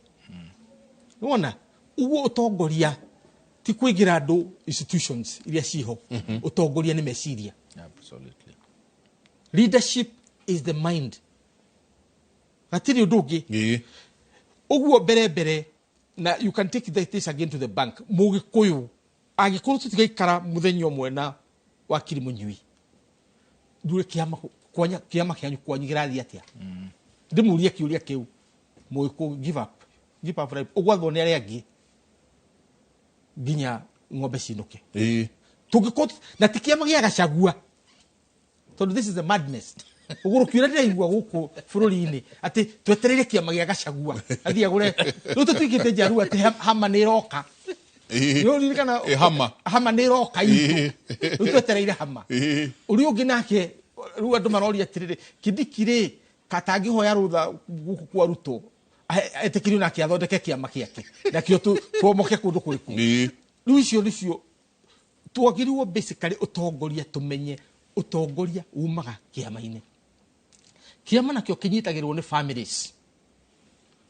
Wona uguo ũtongoria ti kuigira andu institutions iria ciho ũtongoria ni meciria. Absolutely. Leadership is the mind. Atiri undugi uguo bere na you can take this again to the bank. Mugikuyu agikorwo tutigaikara muthenya umwe na wakiri munyui ndure kiama kianyu kwanyu girathi atia ndimuria kiuria kiu mugiku give up right ugwathwo ni aria angi ginya ng'ombe cinuke tugiko na tikiama gia gacagua tondu this is a madness uguru kiura ndiraigua guku bururi-ini ati twetereire kiama gia gacagua athii agure riu tutuikite njaru ati hama ni roka kana hama ni roka itu twetereire hama uri ungi nake riu andu maroria atiriri Kindiki katangi hoya rutha guku kwa Ruto etekirio nake athondeke kiama kiake nakio tuomoke kundu kuriku riu icio nicio twagiriwo basically utongoria tumenye utongoria umaga kiama-ini kiama nakio kinyitagirwo ni families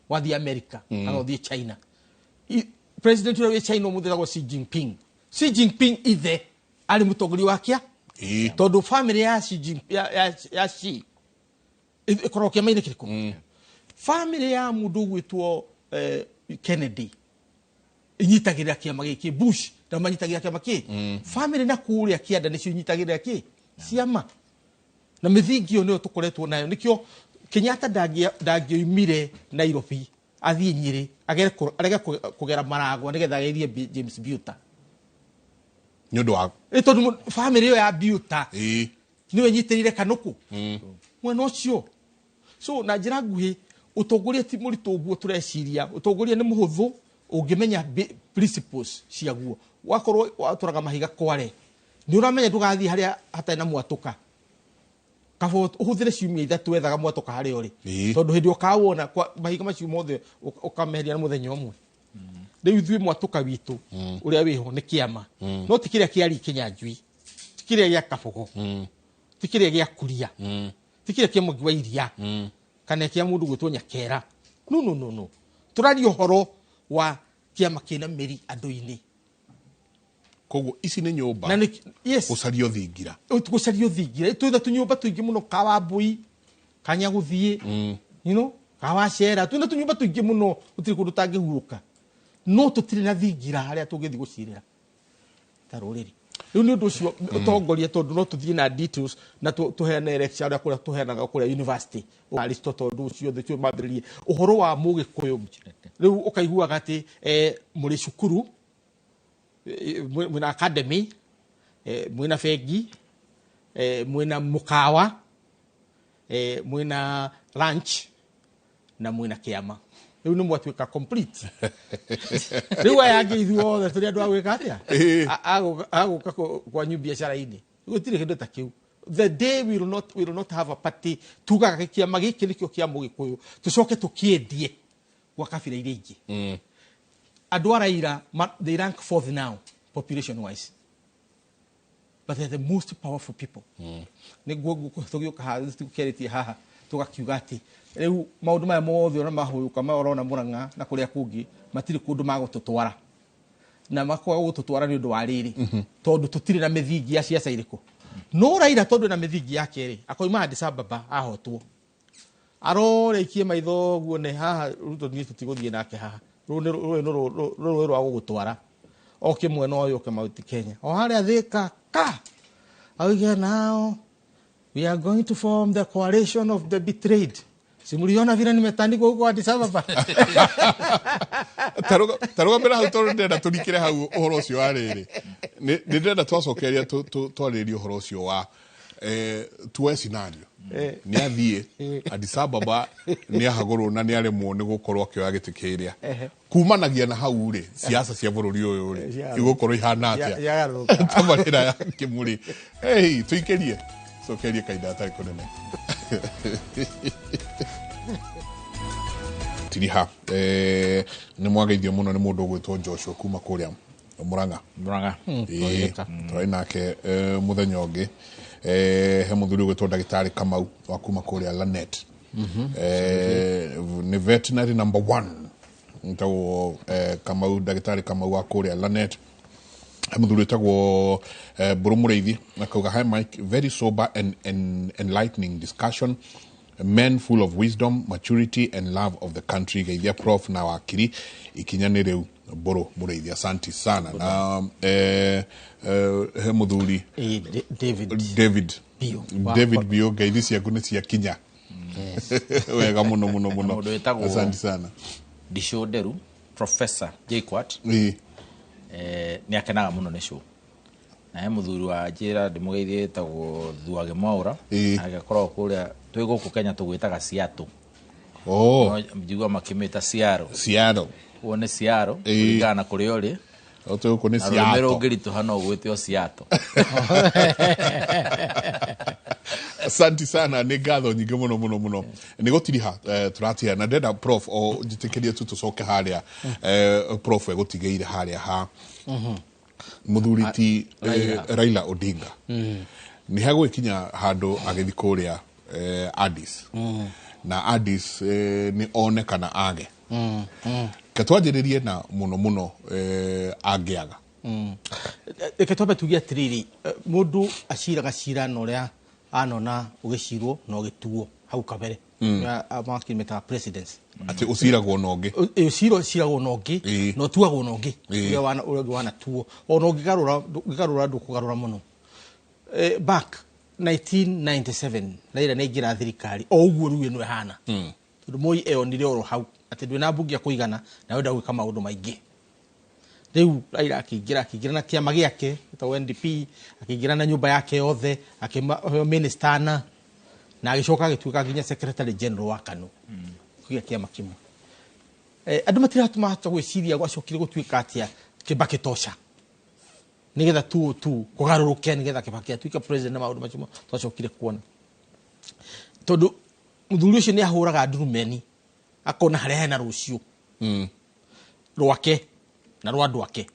wathi America kana wathi China. President wa China umuthetagwo Xi Jinping ithe ari mutongoria wakia tondu family ya Xi Jinping ya Xi ikorwo kiama-ini kiriku family ya mundu gwitwo Kennedy inyitagirira kiama giki Bush na manyitagirira kiama ki family na kuria kianda nicio inyitagirira ki ciama na mithingio niyo tukoretwo nayo nikio Kenyatta ndangioimire Nairobi athie Nyeri arege kugera Maragwa nigetha agerie James Biuta nyondo wa tondu family yo ya Biuta niwe nyitirire Kanuku mwena ucio so na njira nguhi utongoria ti muritu uguo tureciria utongoria ni muhuthu ungimenya principles ciaguo wakorwo waturaga mahiga kware ni uramenya ndugathi haria hatai na mwatuka kabo uhuthire ciumia ithatu wethaga mwatuka haria uri tondu hindi ukawona kwa mahiga macio mothe ukameheria na muthenya umwe riu ithui mwatuka witu uria wiho ni kiama no tikiria kiari kinyanjui tikiria gia kabogo tikiria gia kuria tikiria kia Mwangi wa Iria kana kia mundu gwitwo Nyakera no turari uhoro wa kiama kina meri andu-ini koguo ici ni nyumba gucario thingira twitha tunyumba tuingi muno Kawambui kanya guthie Kawacera twitha tunyumba tuingi muno utiri kundu tangihuruka no tutiri na thingira haria tungithi gucirira taruriri riu ni undu ucio utongoria tondu no tuthie na details na tuheane lecture aria kuria tuheanaga kuria university Aristotle undu ucio thio mambiririe uhoro wa Mugikuyu riu ukaiguaga ati muri cukuru mwina academy mwina bengi mwina mukawa mwina lunch na mwina kiama riu ni mwatuika complete riu ayangi ithuothe turi andu agwika atia aguka kwa nyu biashara-ini gutire kindu ta kiu the day we will not have a party tugaga kiama giki nikio kia Mugikuyu tucoke tukiendie gwa kabira iria ingi andu araira they rank fourth now population wise but they're the most powerful people niguo tugioka ha tukeriti haha tugakiuga ati riu maundu maya mothe ona mahuyuka maorona Murang'a na kuria kungi matiri kundu magututwara na makwa gututwara ni undu wa riri tondu tutiri na mithingi ya ciaca iriku no Raila tondu na mithingi yake ri akoima Addis Ababa ahotwo aroreikie maitho guo ne haha Ruto ni tutiguthie nake haha rũĩ rwa gũgũtwara o kĩmwe no yũke Mount Kenya o harĩa Thika auge now we are going to form the coalition of the betrayed simuliona vile nimetandikwa huko Addis Ababa taruga mbere hau tondu ndenda turikire hau uhoro ucio wa riri ni ndenda twacokeria twaririe uhoro ucio wa tuwe scenario ni athie Addis Ababa ni ahagurwo na ni aremwo ni gukorwo akioya giti kiria kumanagia na hau ri siasa cia bururi uyu ri igukorwo ihana atia tamarira ya kimuri tuikerie cokerie kaida atari kunene tiriha ni mwageithio muno ni mundu gwitwo Joshua kuma kuria Muranga twari nake muthenya ungi he muthuri gwitwo ndagitari Kamau wa kuma kuria Lanet ni veterinary number 1 ntawo Kamau ndagitari Kamau wa kuria Lanet muthuri tagwo Bũrũri akauga hi Mike, very sober and enlightening discussion, men full of wisdom, maturity and love of the country. Geithia prof na wakiri ikinya ni riu Bũrũri, asante sana. Na he muthuri David Bio geithi ciaku ni cia kinya wega muno asante sana. Dishoderu Professor Jayquat ni akenaga muno ne show na he muthuri wa njira ndimugeithie tagwo Thuage Mwaura agakorwo kuria twi guku Kenya tugwitaga Siato mjigwa makimeta Siaro wone Siaro kulingana kuri ori oto ko ni Siato mero ngirito hano gwitio Siato. Asante sana ni gatho nyingi muno ni gutiriha turatia na ndenda prof o njitikirie tu tucoke haria prof egutigeire haria ha muthuriti Raila Odinga ni hago ikinya handu agithi kuria Addis na Addis ni one kana age katwajiririe na muno agiaga eketobe tugia triri mundu ashiraga shirano ria anona ugicirwo no gituo hau kabere amakimeta presidents ati usiragwo nongi usiragwo nongi no tuagwo nongi ya wana uragi wana tuo ono gigarura ndukugarura muno back 1997 naira negira thirikari o uguo ruwe no hana moi eonire oro hau ati ndwina mbunge ya kuigana na wenda gwika maundu maingi riu Raila akigira na kiama giake ta NDP akigira na nyumba yake yothe minister na agicoka agituika nginya secretary general wa KANU kugia kiama kimwe andu matiratuma hata gwiciria gwacokire gutuika atia Kibaki tosha nigetha tu kugaruruke nigetha Kibaki atuika president na maundu macio twacokire kuona tondu muthuri ucio ni ahuraga ndurumeni akona haria hena rucio rwake na rwandu wake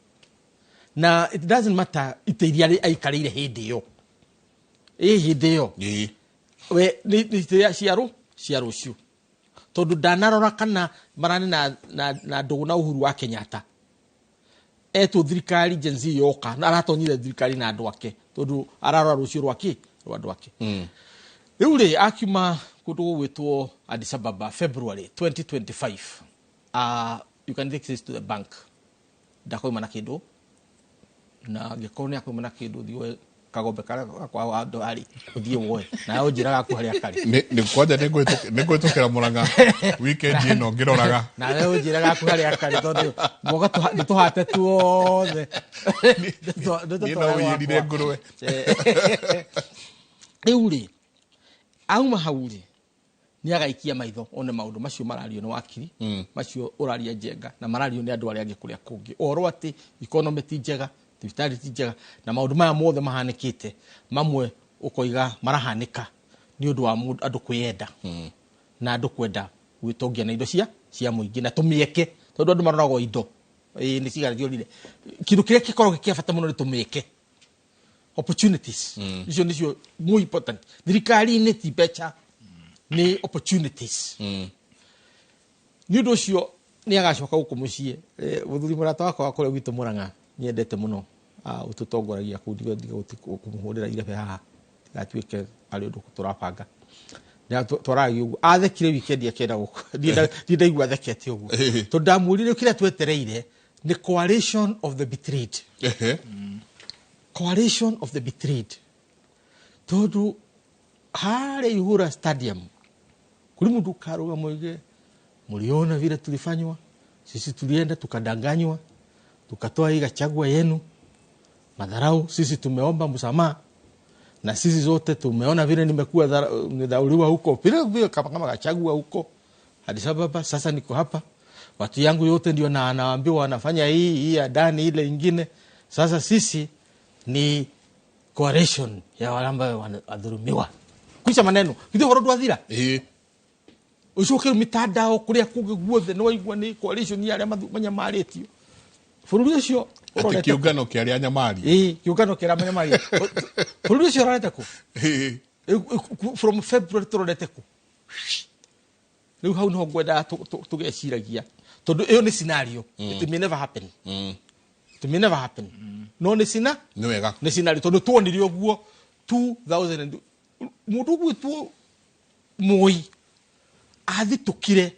na it doesn't matter iteiria aikarire hindi yo we ni ciaro cio tondu ndanarora kana marani na ndugu na Uhuru wa Kenyatta eto thirikari jenzi yoka na aratonyire thirikari na andu ake tondu ararora rucio rwake rwandu wake riu ri akiuma kundu gwitwo Addis Ababa February 2025 you can take this to the bank ndakoima na kindu na ngikone akoima na kindu thiwe kagombe kara kwa andu ari uthie woe na unjiraga ku haria kari ni kwaja nigwitokera Muranga weekend ino ngiroraga na we unjiraga ku haria kari tondu moga tuhate tuothe ni no yirire ngurwe riuri auma hauri ni agaikia maitho one maundu macio marario no wakiri macio uraria njenga na marario ni andu ari angi kuria kungi oro ati economy ti njega thibitari ti njega na maundu maya mothe mahanikite mamwe ukoiga marahanika ni undu wa andu kwiyenda na andu kwenda gwitongia na indo cia muingi na tumieke tondu andu marorago indo ni cigario rire kindu kiria gikorwo gikiabata muno ni tumieke opportunities icio nicio muy important thirikari ni ti becha ni opportunities ni undu ucio ni agacoka guku mucie muthuri murata wakwa kure gwitu Muranga nyendete muno ututongoragia kundiga kumuhurira irefe haha tigatuike ari undu turapanga na twaragi ugu athekire weekend yakenda guku ndaigua thekete ugu to ndamurire kire twetereire ni coalition of the betrayed coalition of the betrayed tondu hare Ihura Stadium kuli mundu karuga moige muliona vile tulifanywa sisi, tulienda tukadanganywa tukatoa hii Gachagua yenu madharau, sisi tumeomba msamaha na sisi zote tumeona vile nimekuwa nidhauliwa huko vile kama Gachagua huko Addis Ababa. Sasa niko hapa, watu yangu yote ndio naambiwa wanafanya hii adani ile nyingine. Sasa sisi ni coalition ya wale ambao wanadhulumiwa. Kisha maneno kitu horodu adhira ucoke mitandao kuria kungi guothe no igwa ni coalition ya aria manyamarĩtio bũrũri ũcio ati kiungano kia aria nyamari kiungano kia aria nyamari bũrũri ũcio ũrorete ku from February tũrorete ku rĩu hau no ngwenda tugeciragia tondu iyo ni scenario it may never happen it may never happen no ni sina ni wega ni scenario tondu tuonire ũguo 2000 mundu gwitwo Moi athitukire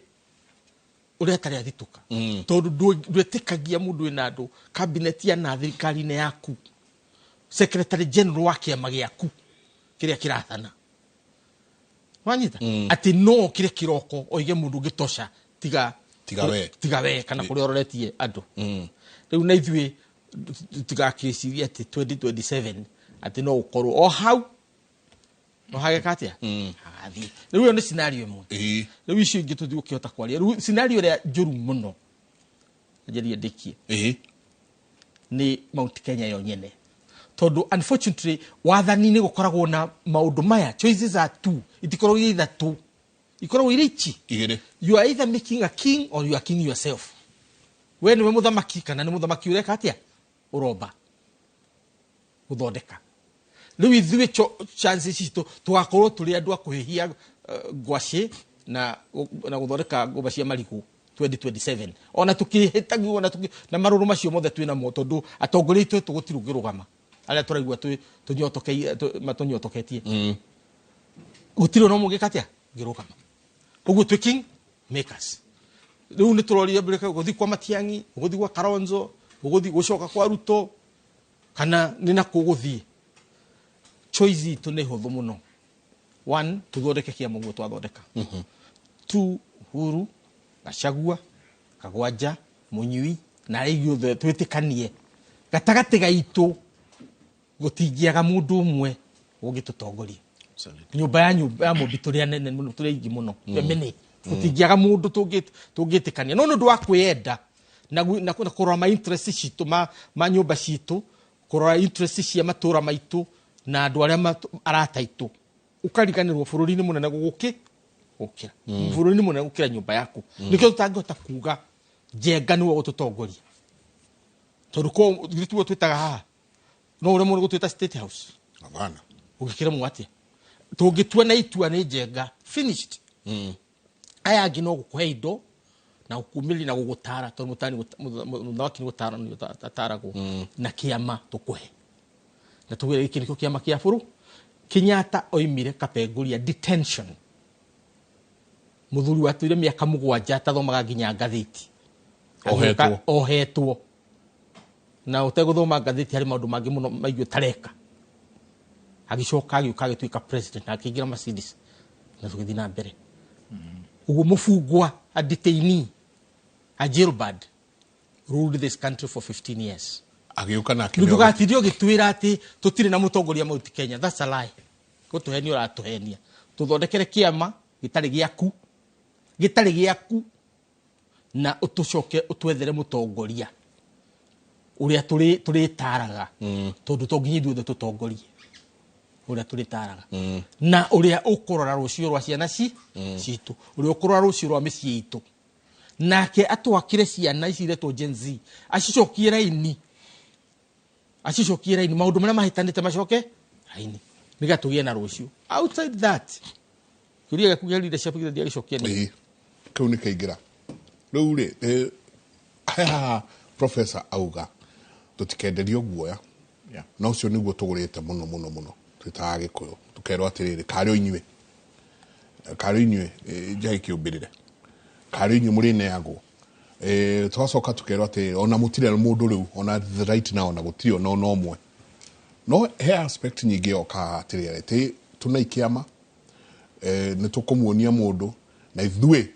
uria tari athituka tondu ndwetikagia mundu wina andu cabinet ya na thirikari-inĩ yaku secretary general wa kiama giaku kiria kirathana wanyita ati no kire kiroko oige mundu gitosha tiga we kana kuri ororetie andu riu na ithuĩ tigakiciria ati 2027 ati no ukorwo o hau no hage katia athi riu ni scenario imwe riu icio ingi tuthiukihota kwaria riu scenario ria njuru muno ajeria ndikie ni Mount Kenya yo nyene tondu unfortunately wathani ni gukoragwo na maundu maya choices are two itikoragwo ithatu ikoragwo irichi igire you are either making a king or you are king yourself we ni muthamaki kana ni muthamaki ureka atia uroba guthondeka riu ithuĩ chances citu tugakorwo turi andu akuhihia ngwaci na guthondeka ngomba cia marigu 2027 ona tukihitagio na maruru macio mothe twina mo tondu atongoria itu tugutirugirugama aria turaigua matonyotoketie gutiro no mugikatia ngirugama uguo twi king makers riu ni turorire mbere guthi kwa Matiang'i guthi kwa Kalonzo guthi gucoka kwa Ruto kana ni na kuguthie choice itu ni huthu muno 1 tuthondeke kiama guo twathondeka 2 Uhuru Gachagua Kagwanja Munyui na aigio twitikanie gatagati gaitu gutingiaga mundu umwe ugitutongoria nyumba ya mubituria nene muno turaigi muno mene gutingiaga mundu tungitikania no ndu wa kwenda na kurora ma interest citu ma nyumba citu kurora interest cia matura maitu na andu aria arataitu ukariganirwo bururi-ini munene gukira bururi-ini munene gukira nyumba yaku nikio tutangihota kuga jenga niwe gututongoria tondu ko gituo twitaga haha no ure mundu gutwita State House abana ugikira mwati tungitua na itua ni jenga finished aya angi no gukuhe indo na gukumiri na gugutara tondu muthamaki ni gutara ni ataragwo na kiama tukuhe na tugire iki nikio kiama kia buru Kenyatta oimire kapenguria detention muthuri watuire miaka 7 tathomaga nginya ngathiti ohetwo na uteguthoma ngathiti hari maundu mangi muno maigwe tareka agicoka agiuka agituika president akigira Mercedes na tugithi na mbere uguo mufungwa a detainee a jailbird ruled this country for 15 years agiuka na ndugatirio gitwira ati tutire na mutongoria Mount Kenya that's a lie gutuhenia uratuhenia tuthondekere kiama gitari giaku na utucoke utwethere mutongoria uria turi taraga tondu tonginyi duothe tutongorie uria turi taraga na uria ukurora rucio rwa ciana citu uria ukurora rucio rwa micii itu nake atwakire ciana ici iretwo Gen Z acicokie raini maundu maria mahitanite macoke raini nigatugie na rucio outside that kuria kugia leadership githia gicokia ni kau ni kaingira riu ri professor auga tutikenderio guoya na ucio niguo tugurite muno twitaga gikuyu tukerwo atiriri kario inyue jai kiumbirire kario inyue muri neagwo twacoka tukerwo ati ona mutire mundu riu ona right now na gutio no omwe no he aspect nyingi oka atiriri ti tunaikiama ni tukumuonia mundu na ithuĩ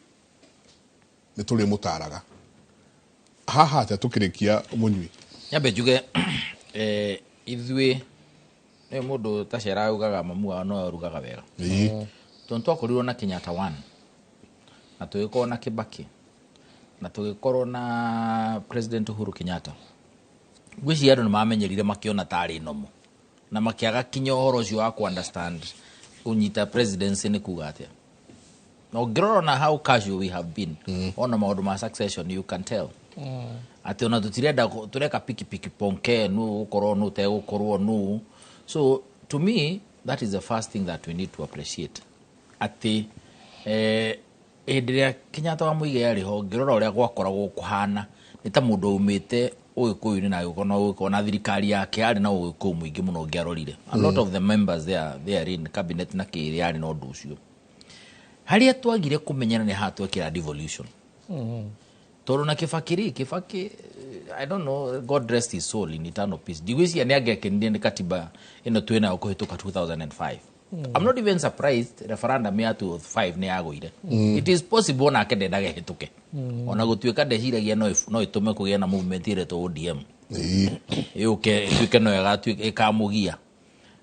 ni turi mutaraga haha ata tukirikia Munyui nyambe njuge ithuĩ ni mundu tacera ugaga mamu wao no arugaga wega tondu twakorirwo na Kenyatta 1 na tugikorwo na Kibaki na tugikorwo na President Uhuru Kenyatta gwĩci andu nimamenyerire makiona tari nomo na makiaga kinya uhoro ucio wa ku understand unyita presidency ni kuga atia Now grow na how casual we have been on maundu ma succession, you can tell ati ona tutirenda tureka piki ponke nu ukoro nu te ukoro nu. So to me that is the first thing that we need to appreciate ati Edria Kenyatta wa muige yari ho ngirora uria gwakoragwo kuhana ni ta mundu umite Ũgĩkũyũ na yuko na thirikari yake ari na Ũgĩkũyũ muingi muno ngiarorire. A lot of the members there in cabinet na kiri yari no ndu ucio. Haria twagire kumenyana ni hatwekira devolution. Toro na Kibaki I don't know, God rest his soul in eternal peace. Digwisi ni agekendia ni katiba ino twena ukuhituka 2005. I'm not even surprised referendum ya 2005 ni agoire. It is possible na akende ndagehituke. Ona gutuika ndeciragia no itume kugia na movement ire to ODM. Yuke tuike no egatuika ikamugia.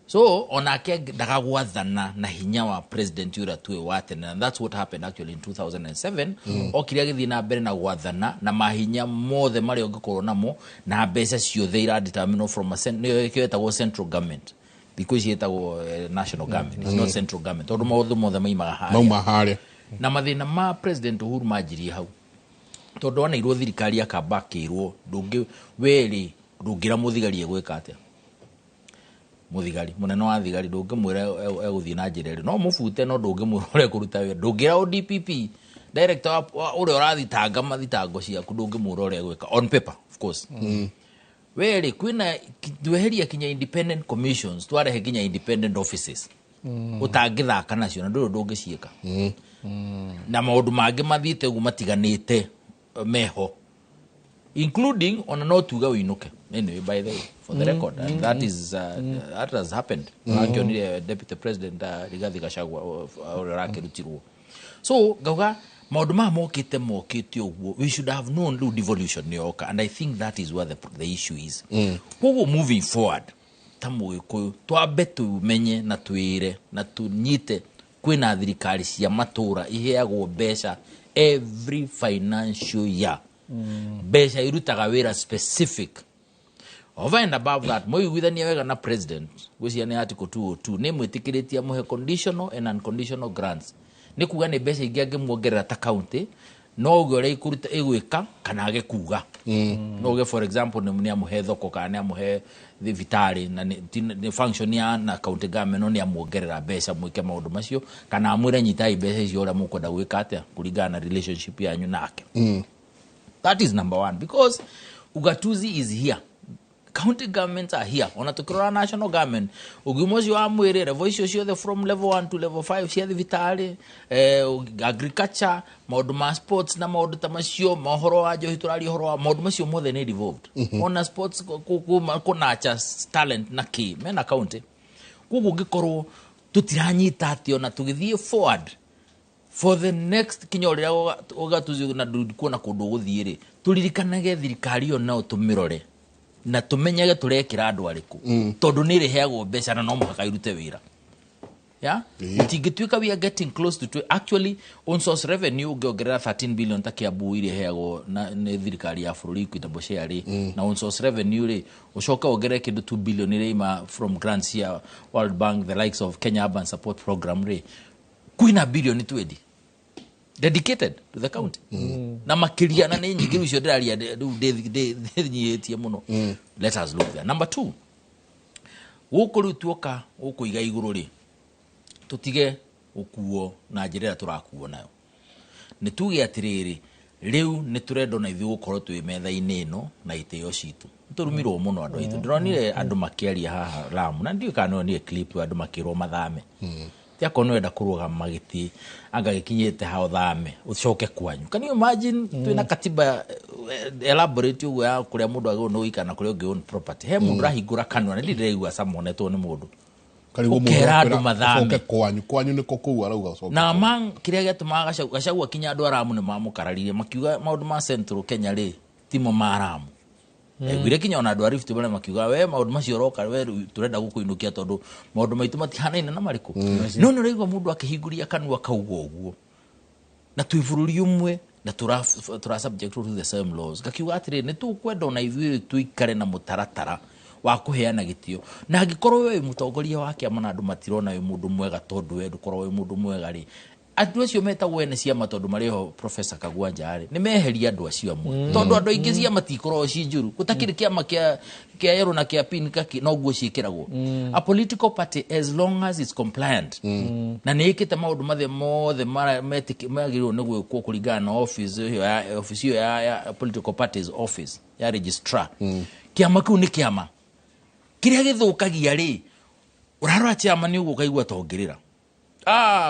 So onake ndagagwathana na hinya wa president yura tuwe watene, and that's what happened actually in 2007. Okiria githi na mbere na gwathana na mahinya mothe mari ongikorwo namo na mbeca ciothe ira determined from a central government, because yetagwo national government, it's not central government. Todo mothe maimaga haria na mathina ma president Uhuru majirie hau todo ona irwo thirikari akabakirwo ndungi weri ndungira muthigari egweka atia muthigari munene wa thigari ndungimwira eguthii na njireri no mufute no ndungimwira ure kuruta wira ndungira ODPP director ure urathitanga mathitango ciaku ndungimwira ure egweka on paper of course. Weri kwina tweheria kinya independent commissions twarehe kinya independent offices utangithaka nacio na nduru ndungicieka na maundu mangi mathite ugu matiganite meho, including on no tuga winuke anyway by the way for the record, and that is that has happened. Akioni deputy president Rigathi Gachagua rakirutirwo. So gauga maundu ma mokite uguo, we should have known devolution nioka, and I think that is where the issue is. Koguo moving forward tamu Gikuyu twabe tumenye na twire na tunyite kwina thirikari cia matura iheagwo mbeca every financial year. Mbeca irutaga wira specific. Over and above that, moiguithania wega na president gwĩcia ni article 202 ni mwĩtĩkĩrĩtie muhe conditional and unconditional grants. Ni kuga ni mbeca ingi angimuongerera ta county no uge uri ikuruta igwika kana age kuga. No uge for example ni amuhe thoko kana ni amuhe thibitari na ni function ya na county government no ni amuongerera mbeca mwike maundu macio kana amwire nyitai mbeca icio ura mukwenda gwika atia kuringana na relationship yanyu nake. That is number one, because ugatuzi is here. County governments are here. Ona tukirora national government ugumozi wa mwirire voice cio from level 1 to level 5 cia thibitari, agriculture, maundu ma sports na maundu ta macio, mohoro wa njohi turari horo wa maundu macio mothe ni devolved. Ona sports kunacha talent na ki mena county. Kugu gikorwo tutiranyita ati ona tugithie forward for the next kinyoria ugatuzi na kuona kundu guthiire tulirikanage thirikari yo nao tumirore na tumenyage turekira andu ariku tondu ni riheagwo mbeca na no muhaka irute wira. Yeah, tingituika we are getting close to actually on source revenue ugeongerera 13 billion ta Kiambu ire heagwo na thirikari ya bũrũri kwitabo share na on source revenue ri ucoka ongerera kindu 2 billion ire ima from grants here World Bank, the likes of Kenya Urban Support Program ri kuina billion 20 dedicated to the county. Na makiria na ni nyingi ucio ndiraria ndinyitie muno. Let us look there. Number 2, gukuru tuoka ukuiga iguru ri tutige ukuo na njirira turakuo nayo ni tuge atiriri riu ni turendo na ithu gukorwo twi metha-ini ino na itio citu turumirwo muno andu aitu ndironire andu makiaria haha Lamu na ndio kana ni clip andu makirwo mathame tia kono enda kuruga magiti anga gikinyite hao thame ucoke kwanyu. Can you imagine twina katiba elaborate ugo ya kuria mundu agwo no ikana kuria ungi own property he mundu rahingura kanwa na ndireigua samonetwo ni mundu karigo mundu mathame kwanyu niko kuu arauga ucoke na man kiria gatumaga Gachagua kinya andu aramu ni mamukararirie makiuga maundu ma Central Kenya ri timo maramu. Gwire kinya ona andu a Rift Valley makiuga we maundu macio roka we turenda gukuinukia tondu maundu maitu matihanaine na mariku. No no reigwa mundu akihinguria kanwa kaugo uguo na twi bũrũri umwe na tura subject to the same laws. Gakiuga atire ni tukwenda ona ithuĩ tuikare na mutaratara wa kuheana gitio na angikorwo we mutongoria wa kiama na andu matirona we mundu mwega tondu we ndukorwo we mundu mwega ri andu acio metagwo ene ciama tondu mariho Professor Kagwanja ari ni meheria andu acio amwe tondu andu aingi ciama tikorwo ci njuru gutakiri kiama kia yero na kia pin no guo ciikiragwo a political party as long as it's compliant na ni ikite maundu mothe magirwo ni gwikwo kuringana na office ya political parties office ya registrar kiama kiu ni kiama kiria githukagia ri urarora ciama ni ugukaigua tongirira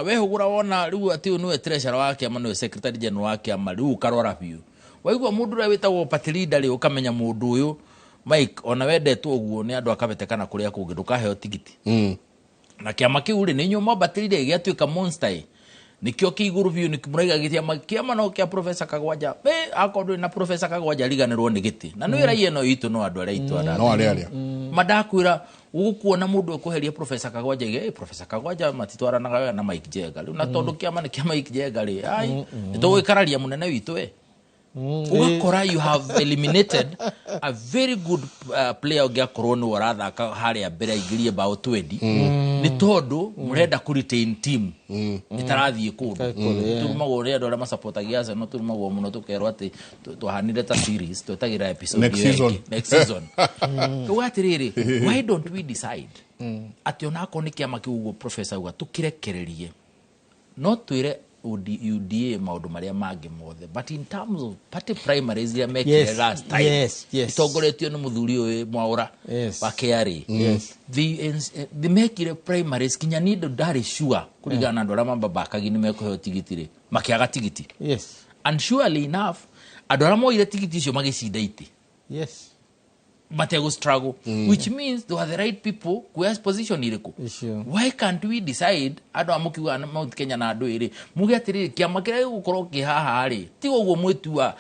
we hugura wona riu ati niwe treasurer wa kiama niwe secretary general wa kiama riu karora biu waigua mundu ria witagwo party leader ri ukamenya mundu uyu Mike ona wendetwo uguo ni andu akabetekana kuria kungi ndukaheo tigiti na kiama kiu ri ni nyuma party leader giatuika monster nikio kiiguru biu nikimuraiga kiama no kia Professor Kagwanja akorwo na Professor Kagwanja riganirwo ni giti na no irai eno itu no andu aria itu ada no aria madakwira ugukuona mundu ekuheria Professor Kagwanja Professor Kagwanja matitwaranaga wega na Mike Jenga riu na tondu kiama ni kia Mike Jenga ri ai nitugikararia munene witu we ugakora you have eliminated a very good player ugiakorwo ni warathaka haria mbere ingirie bao 20 ni tondu murenda ku retain team itarathie kundu turumagwo ri andu aria masupportagia no turumagwo muno tukerwo ati tuhanire ta series twetagira episode next season tugatiriri why don't we decide ati onako ni kiama kiugo Professor uga tukirekererie no twire UDA maundu maria mangi mothe but in terms of party primaries ya make last time itongoretio ni muthuri uyu Mwaura wa KRA the make primaries kinya ni ndari sure kurigana na andu aria mambakagi ni mekuheo tigiti ri makiaga tigiti and surely enough andu aria moire tigiti icio magicinda iti matego struggle which means they are the right people where's position iriku why can't we decide ado amukiwa Mount Kenya na andu iri muge atiri kiama kire gukorwo kihaha ri ti uguo mwitua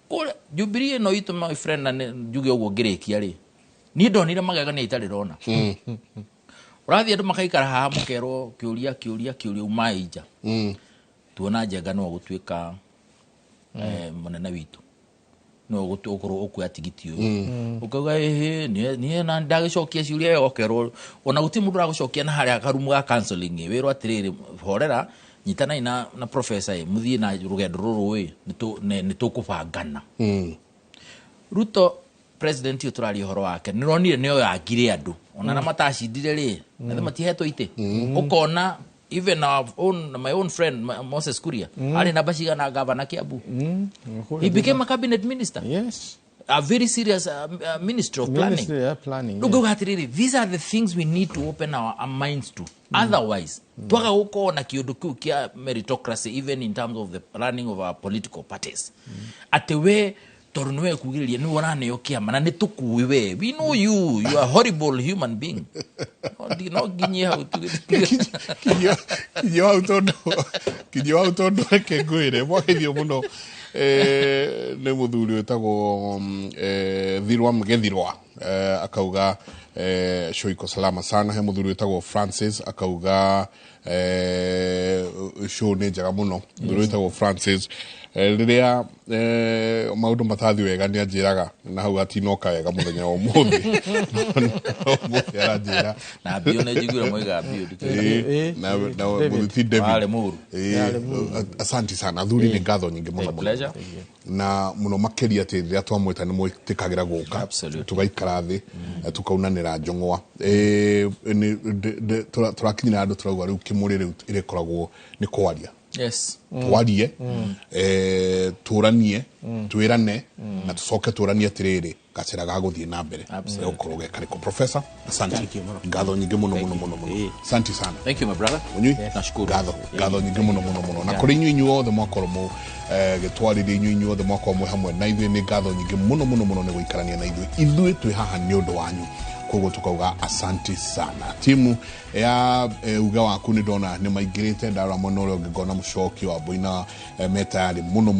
kule Jubilee no itu my friend na njuge uguo ngirekia ri ni ndonire magega ni itari rona urathi andu makaikara haha mukerwo kiuria umaija tuona Jenga no gutwika munene witu no gutukuru okuya tigiti uyu ukaga ni na ndagicokia ciuria yo okerwo ona guti mundu aragucokia na haria karumu ga counseling wirwo atiriri horera nyitana na professor muthie na rugendo ruru we ni tukubangana Ruto president uturari horo wake nironire niyo yagire andu ona na matacindire ri na matihetwo ite ukona even my own friend Moses Kuria ali na bashiga na governor Kiambu he became a cabinet minister a very serious minister of planning these are the things we need to open our minds to otherwise twaga gukona kiundu kiu kia meritocracy even in terms of the running of our political parties ate we torunwe kugiriria ni wonane yo kiama na nitukuwi we know you are a horrible human being no ginye how to kinyo autondo ke gwire mwahithio muno ne muthuri wetagwo Thirwa Mgethirwa akauga show iko salama sana he muthuri wetagwo Francis akauga show ni njega muno muthuri wetagwo Francis riria maundu matathi wega ni anjiraga na hau atinoka wega muthenya wa muthi arajira na bio ne jigura moiga bio na muthi David asante sana thuri ni ngatho nyingi muno na muno makeria ati riria twamweta ni mwitikagira guka tugaikara thi tukaunanira njongwa turakinyira andu turauga riu kimuri irekoragwo ni kwaria twarie turanie twirane na tucoke turanie atiriri gacira ga guthie na mbere ukorwo gekariko Professor asante ngatho nyingi muno asante sana thank you my brother nashukuru ngatho nyingi muno na kuri nyinyu othe mwakoro mu getwarire nyinyu othe mwako mwe hamwe na ithuĩ ni ngatho nyingi muno ni guikarania na ithuĩ twi haha ni undu wanyu koguo tukauga asante sana timu ya uga waku ni ndona ni maingirite ndara muno uri ngona mucoki wa boina metayari muno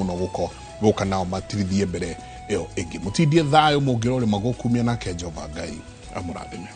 guka nao matirithie mbere iyo ingi mutindie thayo mungirore magukumia nake Jehova Ngai amurathime.